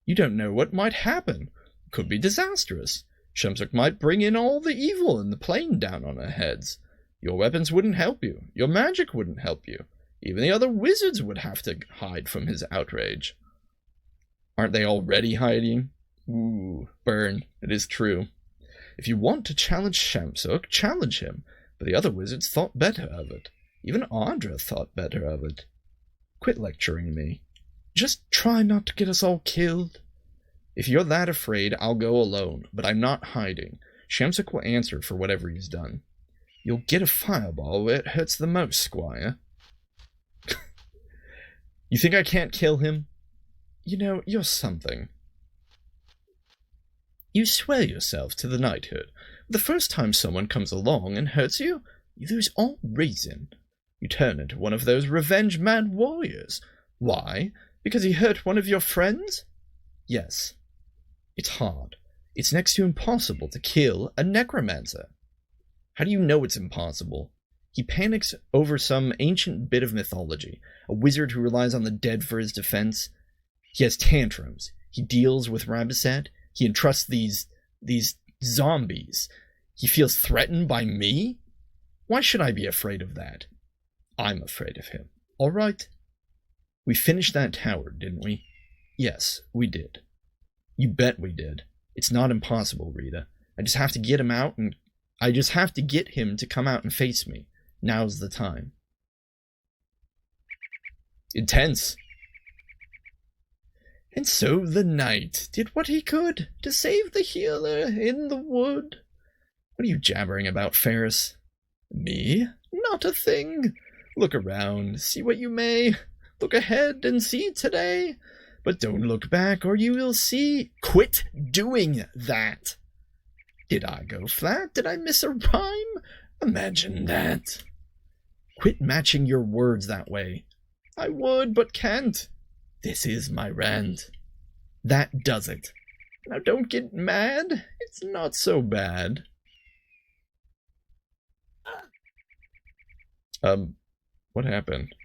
You don't know what might happen. Could be disastrous. Shamsuk might bring in all the evil in the plane down on our heads. Your weapons wouldn't help you. Your magic wouldn't help you. Even the other wizards would have to hide from his outrage. Aren't they already hiding? Ooh, burn. It is true. If you want to challenge Shamsuk, challenge him. But the other wizards thought better of it. Even Audra thought better of it. Quit lecturing me. Just try not to get us all killed. If you're that afraid, I'll go alone, but I'm not hiding. Shamsuk will answer for whatever he's done. You'll get a fireball where it hurts the most, Squire. You think I can't kill him? You know, you're something. You swear yourself to the knighthood. The first time someone comes along and hurts you, you lose all reason. You turn into one of those revenge-mad warriors. Why? Because he hurt one of your friends? Yes. It's hard. It's next to impossible to kill a necromancer. How do you know it's impossible? He panics over some ancient bit of mythology, a wizard who relies on the dead for his defense. He has tantrums. He deals with Rabasat. He entrusts these zombies. He feels threatened by me? Why should I be afraid of that? I'm afraid of him. All right. We finished that tower, didn't we? Yes, we did. You bet we did. It's not impossible, Rita. I just have to get him out and... I just have to get him to come out and face me. Now's the time. Intense. And so the knight did what he could to save the healer in the wood. What are you jabbering about, Ferris? Me? Not a thing. Look around, see what you may. Look ahead and see today. But don't look back or you will see. Quit doing that. Did I go flat? Did I miss a rhyme? Imagine that. Quit matching your words that way. I would, but can't. This is my rant. That does it. Now don't get mad. It's not so bad. What happened?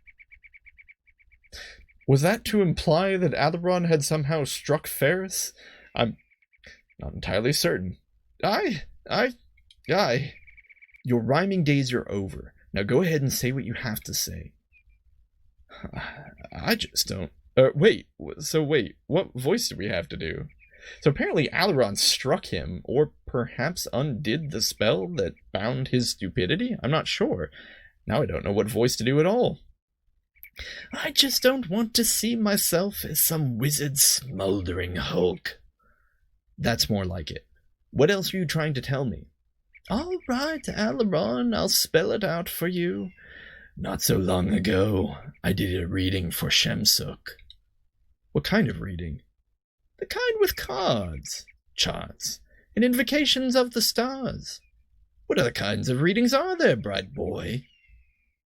Was that to imply that Alaron had somehow struck Ferris? I'm not entirely certain. Your rhyming days are over. Now go ahead and say what you have to say. I just don't... wait, what voice do we have to do? So apparently Alaron struck him, or perhaps undid the spell that bound his stupidity? I'm not sure. Now I don't know what voice to do at all. I just don't want to see myself as some wizard smoldering hulk. That's more like it. What else are you trying to tell me? All right, Alaron, I'll spell it out for you. Not so long ago, I did a reading for Shamsuk. What kind of reading? The kind with cards, charts, and invocations of the stars. What other kinds of readings are there, bright boy?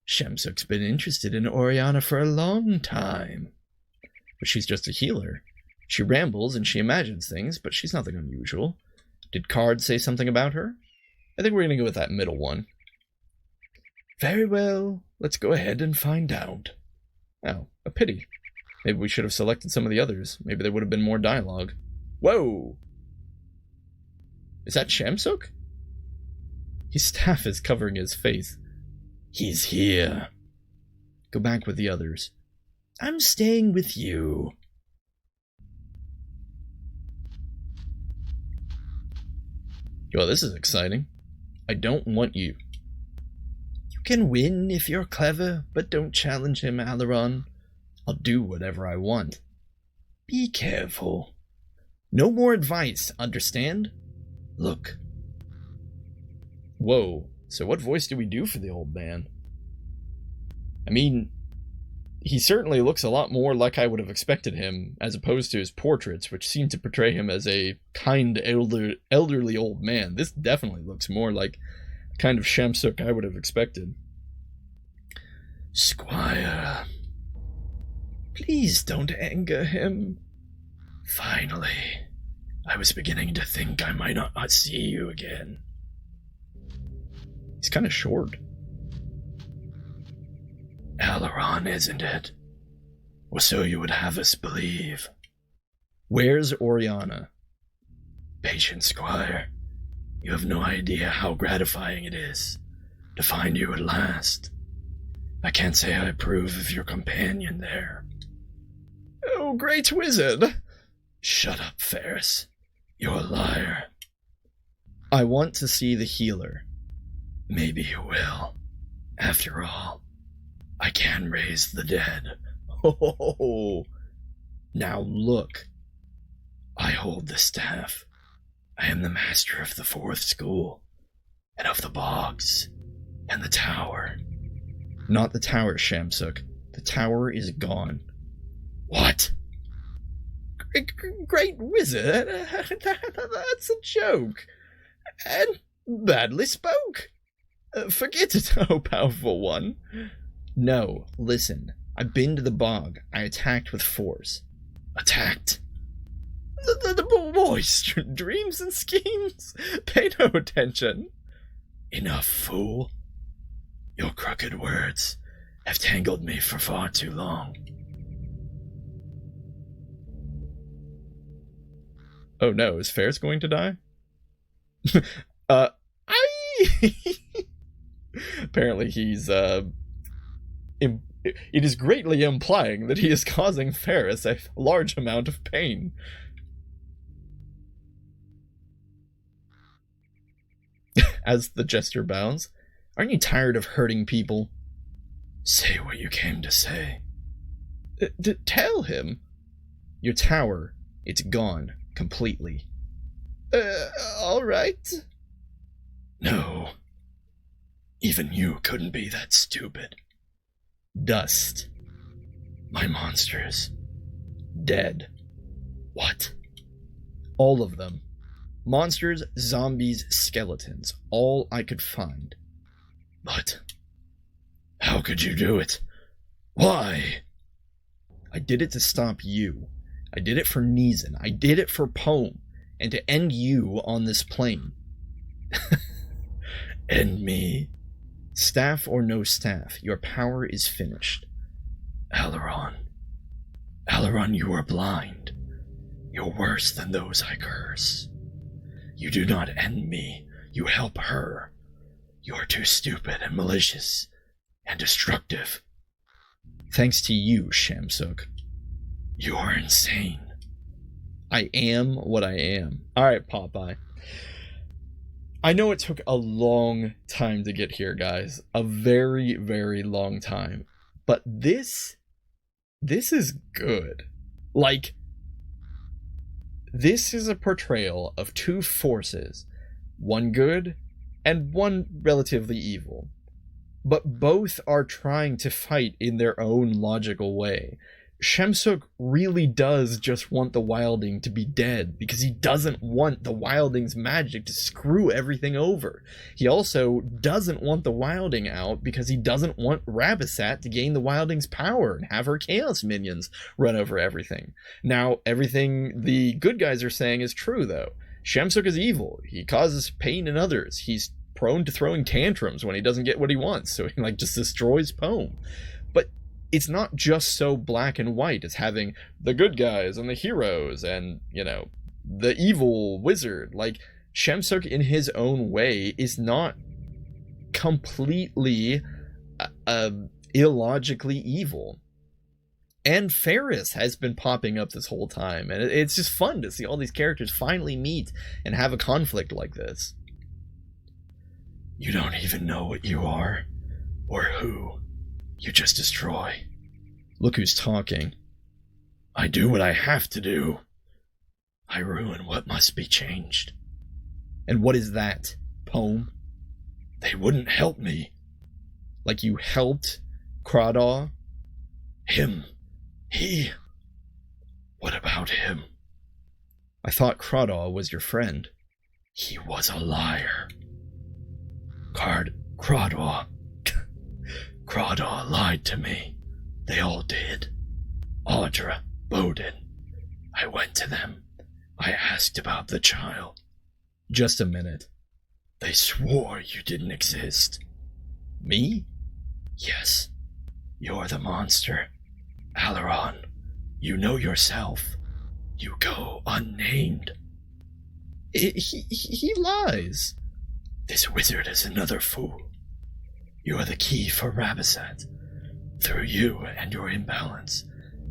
Shamsuk's been interested in Oriana for a long time. But she's just a healer. She rambles and she imagines things, but she's nothing unusual. Did cards say something about her? I think we're going to go with that middle one. Very well, let's go ahead and find out. Oh, a pity. Maybe we should have selected some of the others. Maybe there would have been more dialogue. Whoa! Is that Shamsuk? His staff is covering his face. He's here. Go back with the others. I'm staying with you. Well, this is exciting. I don't want you. You can win if you're clever, but don't challenge him, Alaron. I'll do whatever I want. Be careful. No more advice, understand? Look. Whoa, so what voice do we do for the old man? I mean, he certainly looks a lot more like I would have expected him, as opposed to his portraits, which seem to portray him as a kind, elderly old man. This definitely looks more like the kind of Shamsuk I would have expected. Squire, please don't anger him. Finally, I was beginning to think I might not see you again. He's kind of short. Alaron, isn't it? Or so you would have us believe. Where's Oriana? Patient Squire, you have no idea how gratifying it is to find you at last. I can't say I approve of your companion there. Oh, great wizard! Shut up, Ferris. You're a liar. I want to see the healer. Maybe you will. After all, I can raise the dead. Oh, now look. I hold the staff. I am the master of the fourth school, and of the bogs, and the tower. Not the tower, Shamsuk. The tower is gone. What? Great wizard? That's a joke. And badly spoke. Forget it, oh powerful one. No, listen. I've been to the bog. I attacked with force. Attacked? The boy's dreams and schemes. Pay no attention. Enough, fool. Your crooked words have tangled me for far too long. Oh no, is Ferris going to die? Apparently he's, it is greatly implying that he is causing Ferris a large amount of pain. As the jester bows, aren't you tired of hurting people? Say what you came to say. Tell him. Your tower, it's gone completely. All right. No. Even you couldn't be that stupid. Dust. My monsters. Dead. What? All of them. Monsters, zombies, skeletons. All I could find. But how could you do it? Why? I did it to stop you. I did it for Neeson. I did it for Poem. And to end you on this plane. End me? Staff or no staff, your power is finished. Alaron. Alaron, you are blind. You're worse than those I curse. You do not end me. You help her. You are too stupid and malicious and destructive. Thanks to you, Shamsuk. You are insane. I am what I am. Alright, Popeye. I know it took a long time to get here, guys. A very, very long time. But this is good. Like, this is a portrayal of two forces. One good and one relatively evil. But both are trying to fight in their own logical way. Shamsuk really does just want the Wilding to be dead because he doesn't want the Wilding's magic to screw everything over. He also doesn't want the Wilding out because he doesn't want Rabisat to gain the Wilding's power and have her Chaos minions run over everything. Now, everything the good guys are saying is true, though. Shamsuk is evil. He causes pain in others. He's prone to throwing tantrums when he doesn't get what he wants, so he just destroys Poem. But it's not just so black and white as having the good guys and the heroes and, the evil wizard. Like, Shamsuk, in his own way, is not completely illogically evil. And Ferris has been popping up this whole time, and it's just fun to see all these characters finally meet and have a conflict like this. You don't even know what you are, or who. You just destroy. Look who's talking. I do what I have to do. I ruin what must be changed. And what is that? Poem? They wouldn't help me. Like you helped Cradaw? Him. He. What about him? I thought Cradaw was your friend. He was a liar. Cradaw. Cradaw lied to me. They all did. Audra, Bowden. I went to them. I asked about the child. Just a minute. They swore you didn't exist. Me? Yes. You're the monster. Alaron, you know yourself. You go unnamed. He lies. This wizard is another fool. You are the key for Rabasat. Through you and your imbalance,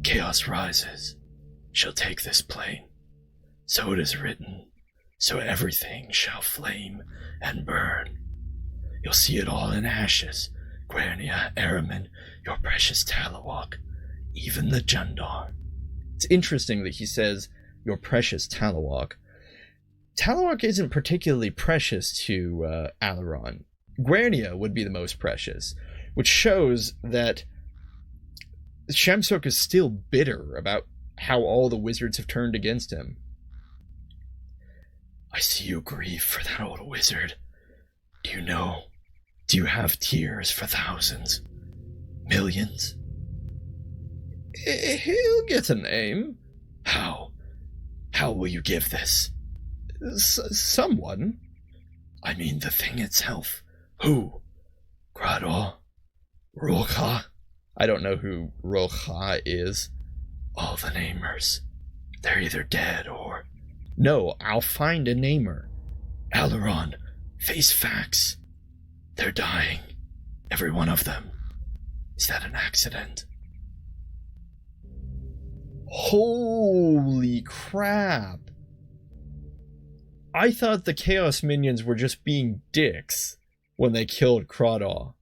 chaos rises. She'll take this plane. So it is written. So everything shall flame and burn. You'll see it all in ashes. Gwernia, Araman, your precious Talawak, even the Jundar. It's interesting that he says, your precious Talawak. Talawak isn't particularly precious to Alaron. Gwernia would be the most precious, which shows that Shamsuk is still bitter about how all the wizards have turned against him. I see you grieve for that old wizard. Do you know? Do you have tears for thousands? Millions? He'll get a name. How? How will you give this? Someone. I mean the thing itself. Who? Cradaw? Rolcha? I don't know who Rolcha is. All the namers. They're either dead or... No, I'll find a namer. Alaron, face facts. They're dying. Every one of them. Is that an accident? Holy crap. I thought the Chaos Minions were just being dicks when they killed Cradaw.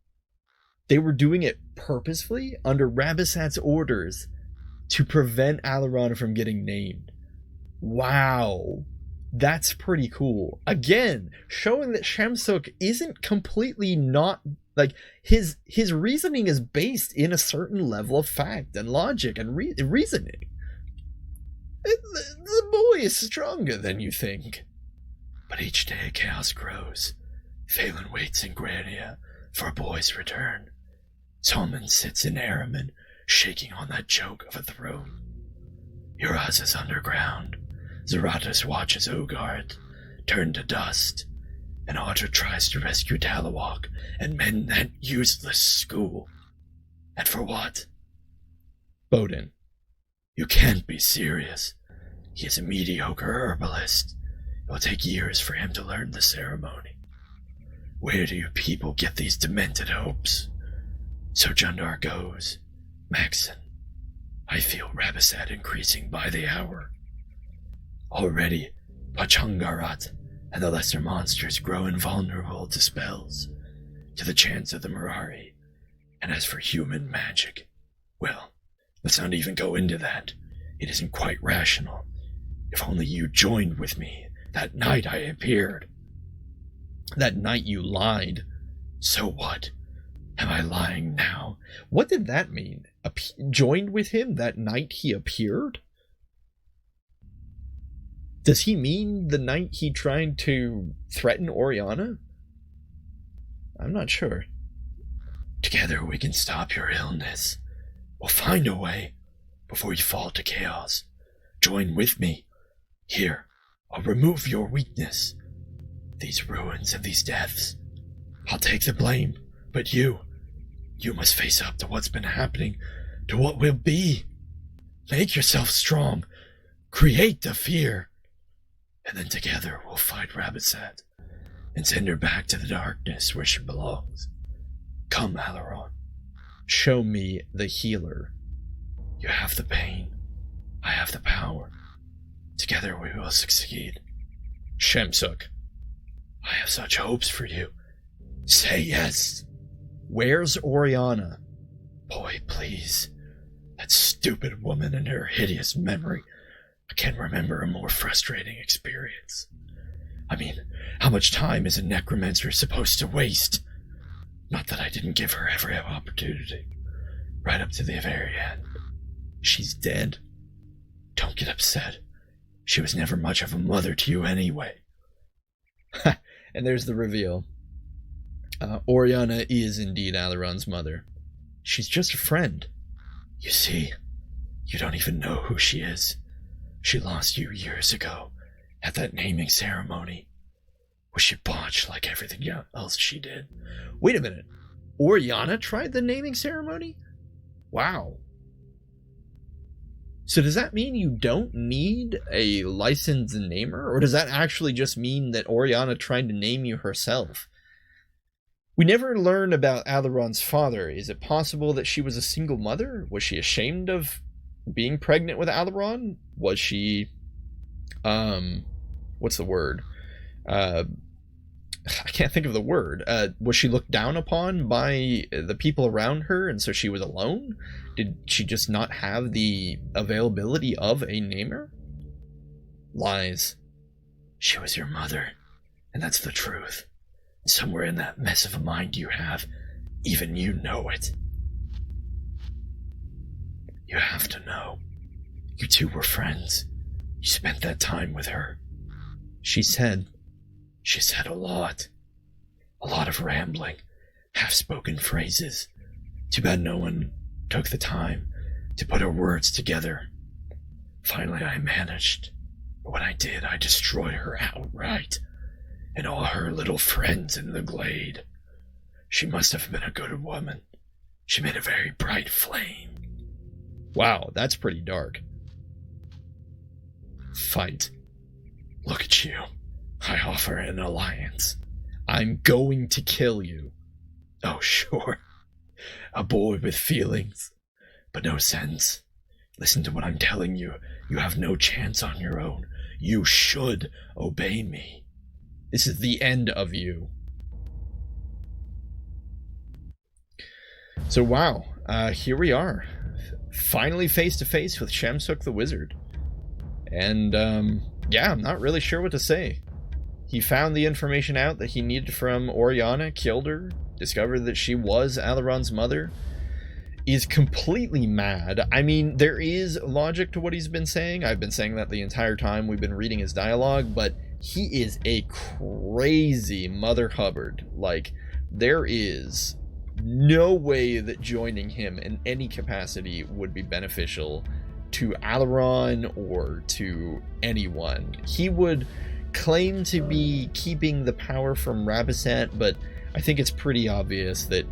They were doing it purposefully under Rabasat's orders to prevent Alaron from getting named. Wow. That's pretty cool. Again, showing that Shamsuk isn't completely not... Like, his reasoning is based in a certain level of fact and logic and reasoning. The boy is stronger than you think. But each day chaos grows. Phelan waits in Grania for a boy's return. Solomon sits in Araman, shaking on that joke of a throne. Uraz is underground. Zaratas watches Ogard turn to dust. And Audra tries to rescue Talawak and mend that useless school. And for what? Bowden. You can't be serious. He is a mediocre herbalist. It will take years for him to learn the ceremony. Where do you people get these demented hopes? So Jundar goes. Maxon. I feel Rabasat increasing by the hour. Already, Pachangarat and the lesser monsters grow invulnerable to spells, to the chants of the Mirari. And as for human magic, well, let's not even go into that. It isn't quite rational. If only you joined with me that night I appeared. That night you lied. So what? Am I lying now? What did that mean? Joined with him that night he appeared? Does he mean the night he tried to threaten Oriana? I'm not sure. Together we can stop your illness. We'll find a way before you fall to chaos. Join with me. Here, I'll remove your weakness. These ruins and these deaths. I'll take the blame, but you must face up to what's been happening, to what will be. Make yourself strong. Create the fear. and then together we'll fight Rabasat and send her back to the darkness where she belongs. Come, Alaron. Show me the healer. You have the pain. I have the power. Together we will succeed. Shamsuk. I have such hopes for you. Say yes. Where's Oriana? Boy, please. That stupid woman and her hideous memory. I can't remember a more frustrating experience. I mean, how much time is a necromancer supposed to waste? Not that I didn't give her every opportunity. Right up to the very end. She's dead. Don't get upset. She was never much of a mother to you anyway. And there's the reveal. Oriana is indeed Alaron's mother. She's just a friend. You see, you don't even know who she is. She lost you years ago at that naming ceremony. Was she botched like everything else she did? Wait a minute. Oriana tried the naming ceremony? Wow. So does that mean you don't need a licensed namer? Or does that actually just mean that Oriana tried to name you herself? We never learn about Alaron's father. Is it possible that she was a single mother? Was she ashamed of being pregnant with Alaron? Was she... what's the word? I can't think of the word. Was she looked down upon by the people around her, and so she was alone? Did she just not have the availability of a namer? Lies. She was your mother, and that's the truth. Somewhere in that mess of a mind you have, even you know it. You have to know. You two were friends. You spent that time with her. She said a lot. A lot of rambling, half-spoken phrases. Too bad no one took the time to put her words together. Finally, I managed. But when I did, I destroyed her outright. And all her little friends in the glade. She must have been a good woman. She made a very bright flame. Wow, that's pretty dark. Fight. Look at you. I offer an alliance. I'm going to kill you. Oh, sure. A boy with feelings, but no sense. Listen to what I'm telling you. You have no chance on your own. You should obey me. This is the end of you. So wow, here we are. Finally face to face with Shamsuk the Wizard. And yeah, I'm not really sure what to say. He found the information out that he needed from Oriana, killed her, discovered that she was Alaron's mother. Is completely mad. I mean, there is logic to what he's been saying. I've been saying that the entire time we've been reading his dialogue, but he is a crazy Mother Hubbard. Like, there is no way that joining him in any capacity would be beneficial to Alaron or to anyone. He would claim to be keeping the power from Rabasat, but I think it's pretty obvious that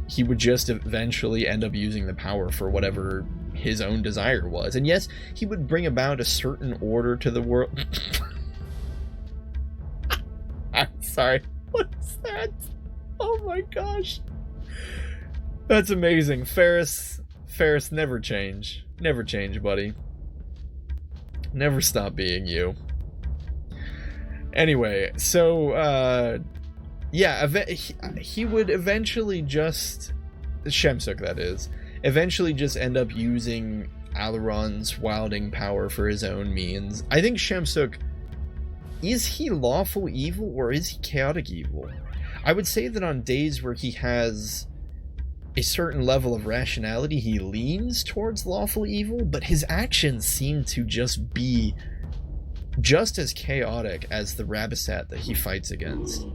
he would just eventually end up using the power for whatever his own desire was. And yes, he would bring about a certain order to the world. I'm sorry. What's that? Oh my gosh. That's amazing. Ferris, never change. Never change, buddy. Never stop being you. Anyway, so, yeah, he would eventually just... Shamsuk, that is. Eventually just end up using Alaron's wilding power for his own means. I think Shamsuk... Is he lawful evil or is he chaotic evil? I would say that on days where he has a certain level of rationality, he leans towards lawful evil, but his actions seem to just be just as chaotic as the Rabasat that he fights against.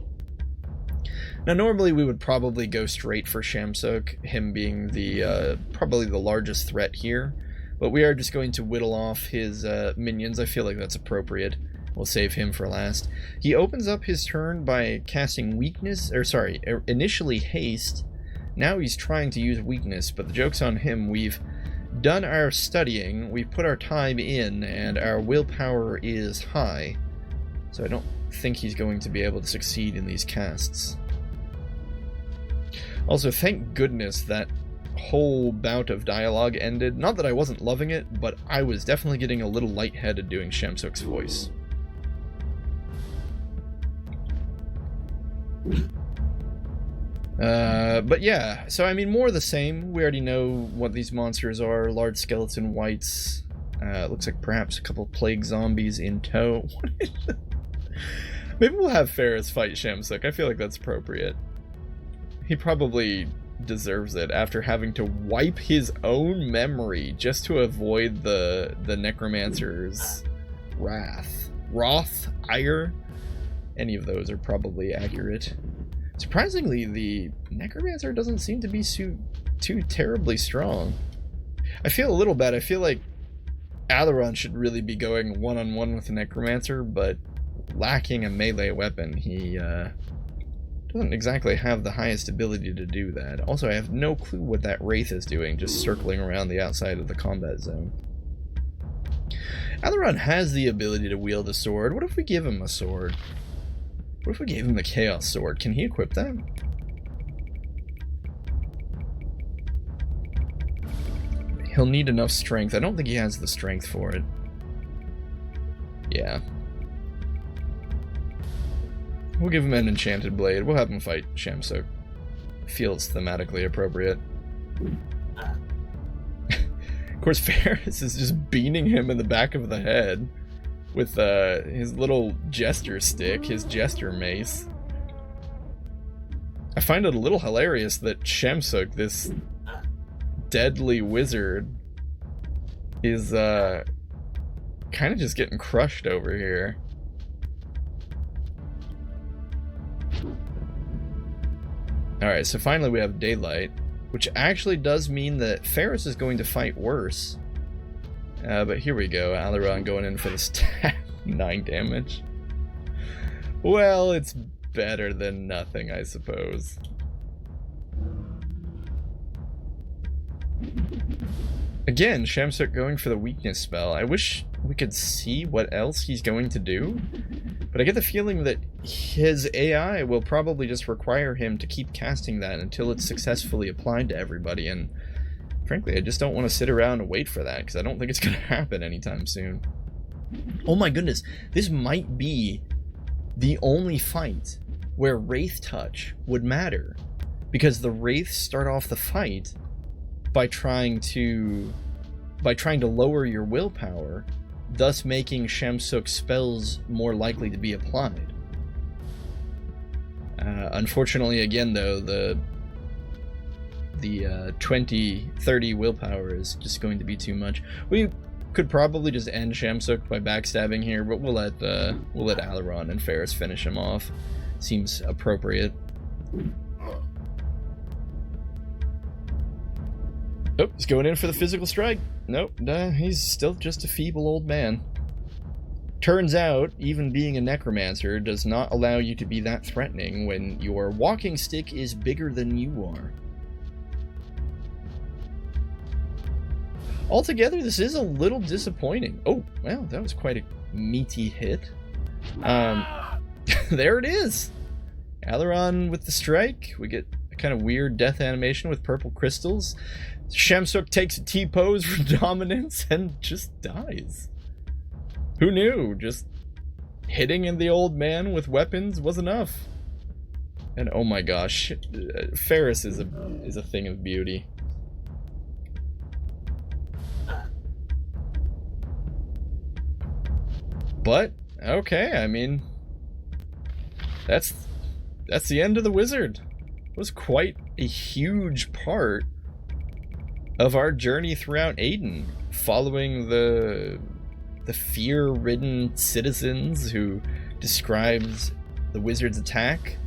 Now, normally we would probably go straight for Shamsuk, him being the probably the largest threat here, but we are just going to whittle off his minions. I feel like that's appropriate. We'll save him for last. He opens up his turn by casting weakness, or sorry, initially haste. Now he's trying to use weakness, but the joke's on him. We've done our studying, we've put our time in, and our willpower is high. So I don't think he's going to be able to succeed in these casts. Also, thank goodness that whole bout of dialogue ended. Not that I wasn't loving it, but I was definitely getting a little lightheaded doing Shamsuk's voice. But yeah, so I mean, more of the same. We already know what these monsters are. Large skeleton wights. Looks like perhaps a couple plague zombies in tow. Maybe we'll have Ferris fight Shamsuk. I feel like that's appropriate. He probably deserves it after having to wipe his own memory just to avoid the necromancer's wrath. Wrath? Ire? Any of those are probably accurate. Surprisingly, the necromancer doesn't seem to be too terribly strong. I feel a little bad. I feel like Alaron should really be going one-on-one with the necromancer, but lacking a melee weapon, he doesn't exactly have the highest ability to do that. Also, I have no clue what that wraith is doing, just circling around the outside of the combat zone. Alaron has the ability to wield a sword. What if we give him a sword? What if we gave him the Chaos Sword? Can he equip that? He'll need enough strength. I don't think he has the strength for it. Yeah. We'll give him an Enchanted Blade. We'll have him fight Shamsuk. Feels thematically appropriate. Of course, Ferris is just beating him in the back of the head with his little jester stick, his jester mace. I find it a little hilarious that Shamsuk, this deadly wizard, is kind of just getting crushed over here. Alright, so finally we have daylight, which actually does mean that Ferris is going to fight worse. But here we go, Alaron going in for the stab. 9 damage. Well, it's better than nothing, I suppose. Again, Shamsuk going for the weakness spell. I wish we could see what else he's going to do, but I get the feeling that his AI will probably just require him to keep casting that until it's successfully applied to everybody, and frankly, I just don't want to sit around and wait for that, because I don't think it's going to happen anytime soon. Oh my goodness, this might be the only fight where Wraith Touch would matter, because the Wraiths start off the fight by trying to lower your willpower, thus making Shamsuk's spells more likely to be applied. Unfortunately, again though, the 20-30 willpower is just going to be too much. We could probably just end Shamsuk by backstabbing here, but we'll let Alaron and Ferris finish him off. Seems appropriate. Oh, he's going in for the physical strike. Nope, he's still just a feeble old man. Turns out, even being a necromancer does not allow you to be that threatening when your walking stick is bigger than you are. Altogether, this is a little disappointing. Oh, well, that was quite a meaty hit. There it is! Alaron with the strike. We get a kind of weird death animation with purple crystals. Shamsuk takes a T-pose for dominance and just dies. Who knew? Just hitting in the old man with weapons was enough. And oh my gosh, Ferris is a thing of beauty. But okay, I mean, that's the end of the wizard. It was quite a huge part of our journey throughout Aidyn, following the fear-ridden citizens who describes the wizard's attack.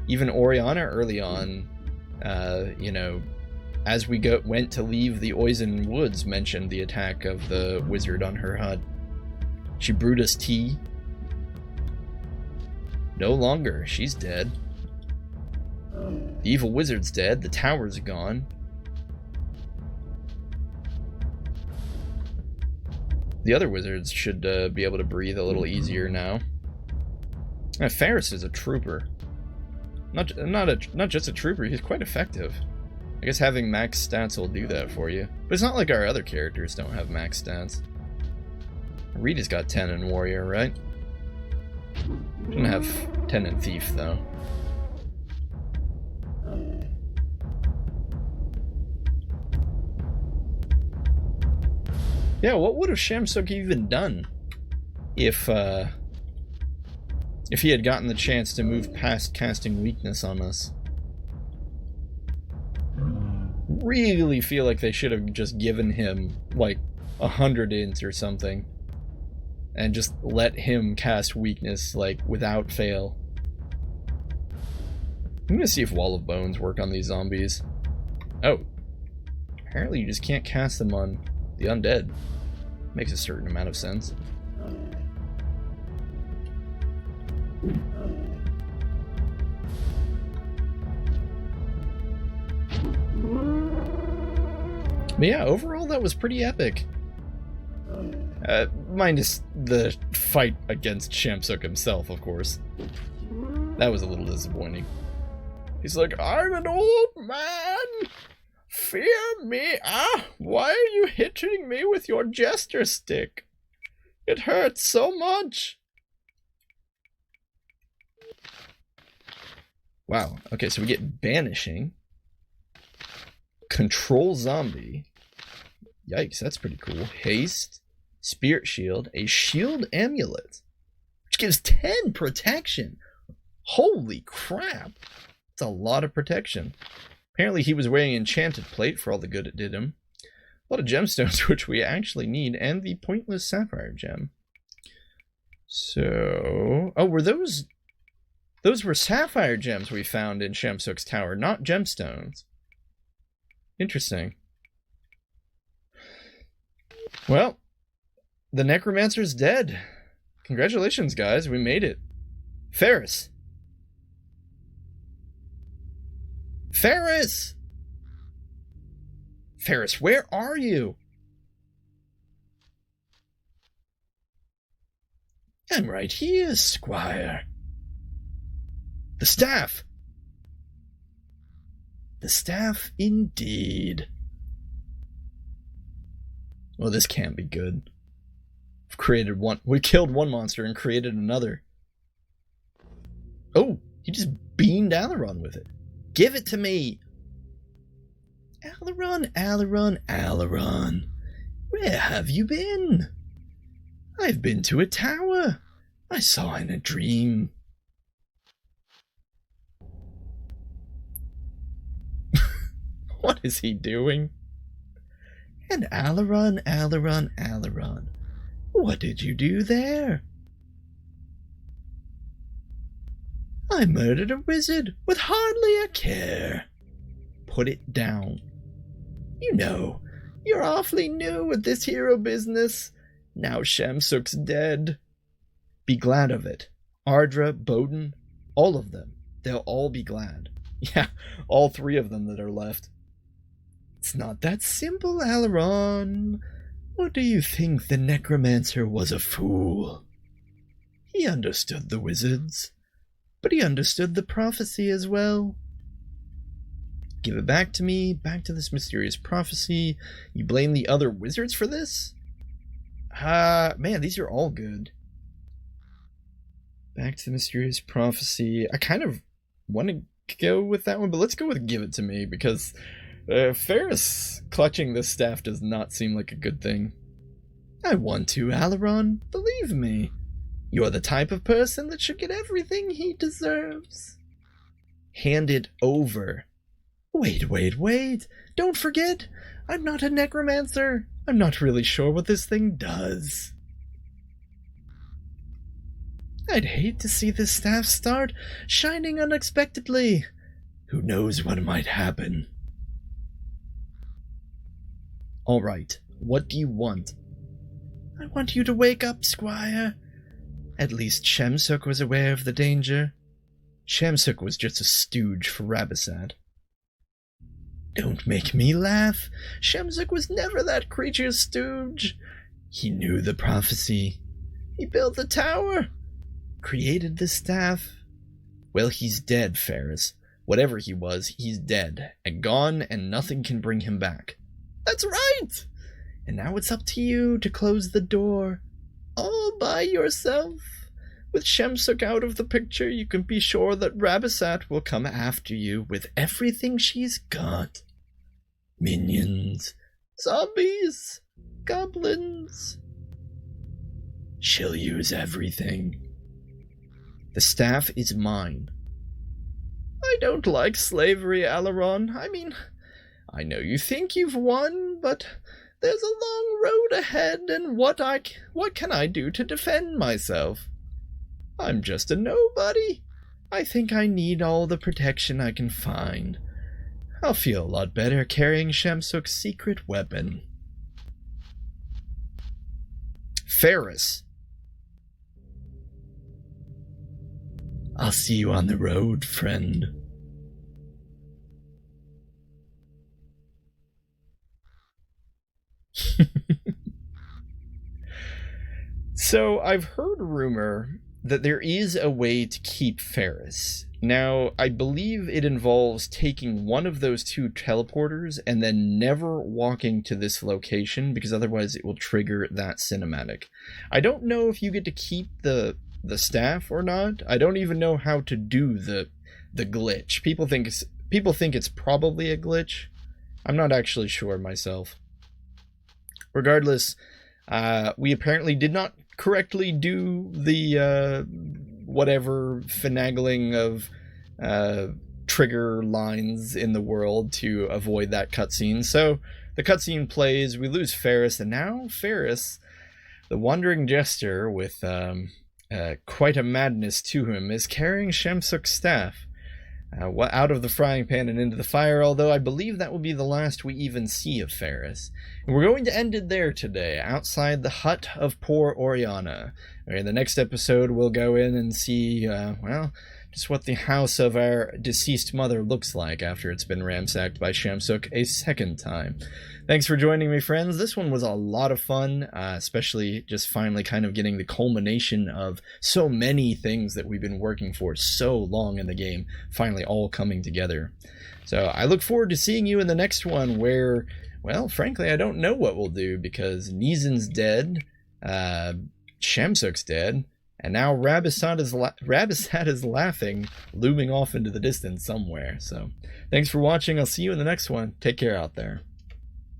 Even Oriana early on, you know, as we went to leave the Oizen Woods, mentioned the attack of the wizard on her hut. She brewed us tea. No longer, she's dead. The evil wizard's dead, the tower's gone. The other wizards should be able to breathe a little easier now. Ferris is a trooper. Not just a trooper, he's quite effective. I guess having max stats will do that for you. But it's not like our other characters don't have max stats. Rita's got 10 in Warrior, right? Doesn't have 10 in Thief, though. Yeah, what would have Shamsuk even done if he had gotten the chance to move past casting weakness on us? Really feel like they should have just given him like 100 int or something and just let him cast weakness like without fail. I'm gonna see if Wall of Bones work on these zombies. Oh, apparently you just can't cast them on the undead. Makes a certain amount of sense. But yeah, overall that was pretty epic. Minus the fight against Shamsuk himself, of course. That was a little disappointing. He's like, I'm an old man! Fear me! Ah! Why are you hitting me with your jester stick? It hurts so much! Wow, okay, so we get Banishing. Control Zombie. Yikes, that's pretty cool. Haste. Spirit Shield. A Shield Amulet. Which gives 10 protection. Holy crap. That's a lot of protection. Apparently he was wearing Enchanted Plate for all the good it did him. A lot of gemstones, which we actually need. And the Pointless Sapphire Gem. So... Oh, were those... Those were Sapphire Gems we found in Shamsuk's tower, not gemstones. Interesting. Well, the Necromancer's dead. Congratulations, guys. We made it. Ferris. Ferris! Ferris, where are you? I'm right here, Squire. The staff! The staff, indeed. Oh, this can't be good. We've created one. We killed one monster and created another. Oh, he just beamed Alaron with it. Give it to me! Alaron, Alaron, Alaron. Where have you been? I've been to a tower. I saw in a dream. What is he doing? And Alaron, Alaron, Alaron. What did you do there? I murdered a wizard with hardly a care. Put it down. You know, you're awfully new at this hero business. Now Shamsuk's dead. Be glad of it. Ardra, Bowden, all of them. They'll all be glad. Yeah, all three of them that are left. It's not that simple, Alaron. Or do you think the necromancer was a fool? He understood the wizards, but he understood the prophecy as well. Give it back to me, back to this mysterious prophecy. You blame the other wizards for this? Man, these are all good. Back to the mysterious prophecy. I kind of want to go with that one, but let's go with give it to me, because Ferris clutching this staff does not seem like a good thing. I want to, Alaron. Believe me. You're the type of person that should get everything he deserves. Hand it over. Wait. Don't forget, I'm not a necromancer. I'm not really sure what this thing does. I'd hate to see this staff start shining unexpectedly. Who knows what might happen? All right, what do you want? I want you to wake up, Squire. At least Shamsuk was aware of the danger. Shamsuk was just a stooge for Rabasad. Don't make me laugh. Shamsuk was never that creature's stooge. He knew the prophecy. He built the tower. created the staff? Well, he's dead, Ferris. Whatever he was, he's dead and gone, and nothing can bring him back. That's right! And now it's up to you to close the door all by yourself. With Shamsuk out of the picture, you can be sure that Rabisat will come after you with everything she's got. Minions, zombies, goblins. She'll use everything. The staff is mine. I don't like slavery, Alaron. I mean, I know you think you've won, but there's a long road ahead, and what can I do to defend myself? I'm just a nobody. I think I need all the protection I can find. I'll feel a lot better carrying Shamsuk's secret weapon. Ferris. I'll see you on the road, friend. So I've heard a rumor that there is a way to keep Ferris. Now, I believe it involves taking one of those two teleporters and then never walking to this location, because otherwise it will trigger that cinematic. I don't know if you get to keep the staff or not. I don't even know how to do the glitch. People think it's probably a glitch. I'm not actually sure myself. Regardless, we apparently did not correctly do the whatever finagling of trigger lines in the world to avoid that cutscene. So the cutscene plays, we lose Ferris, and now Ferris, the wandering jester with quite a madness to him, is carrying Shamsuk's staff out of the frying pan and into the fire, although I believe that will be the last we even see of Ferris. And we're going to end it there today, outside the hut of poor Oriana. In the next episode, we'll go in and see, just what the house of our deceased mother looks like after it's been ransacked by Shamsuk a second time. Thanks for joining me, friends. This one was a lot of fun, especially just finally kind of getting the culmination of so many things that we've been working for so long in the game, finally all coming together. So I look forward to seeing you in the next one where, well, frankly, I don't know what we'll do, because Neezen's dead, Shamsuk's dead, and now Rabisat is laughing, looming off into the distance somewhere. So thanks for watching. I'll see you in the next one. Take care out there.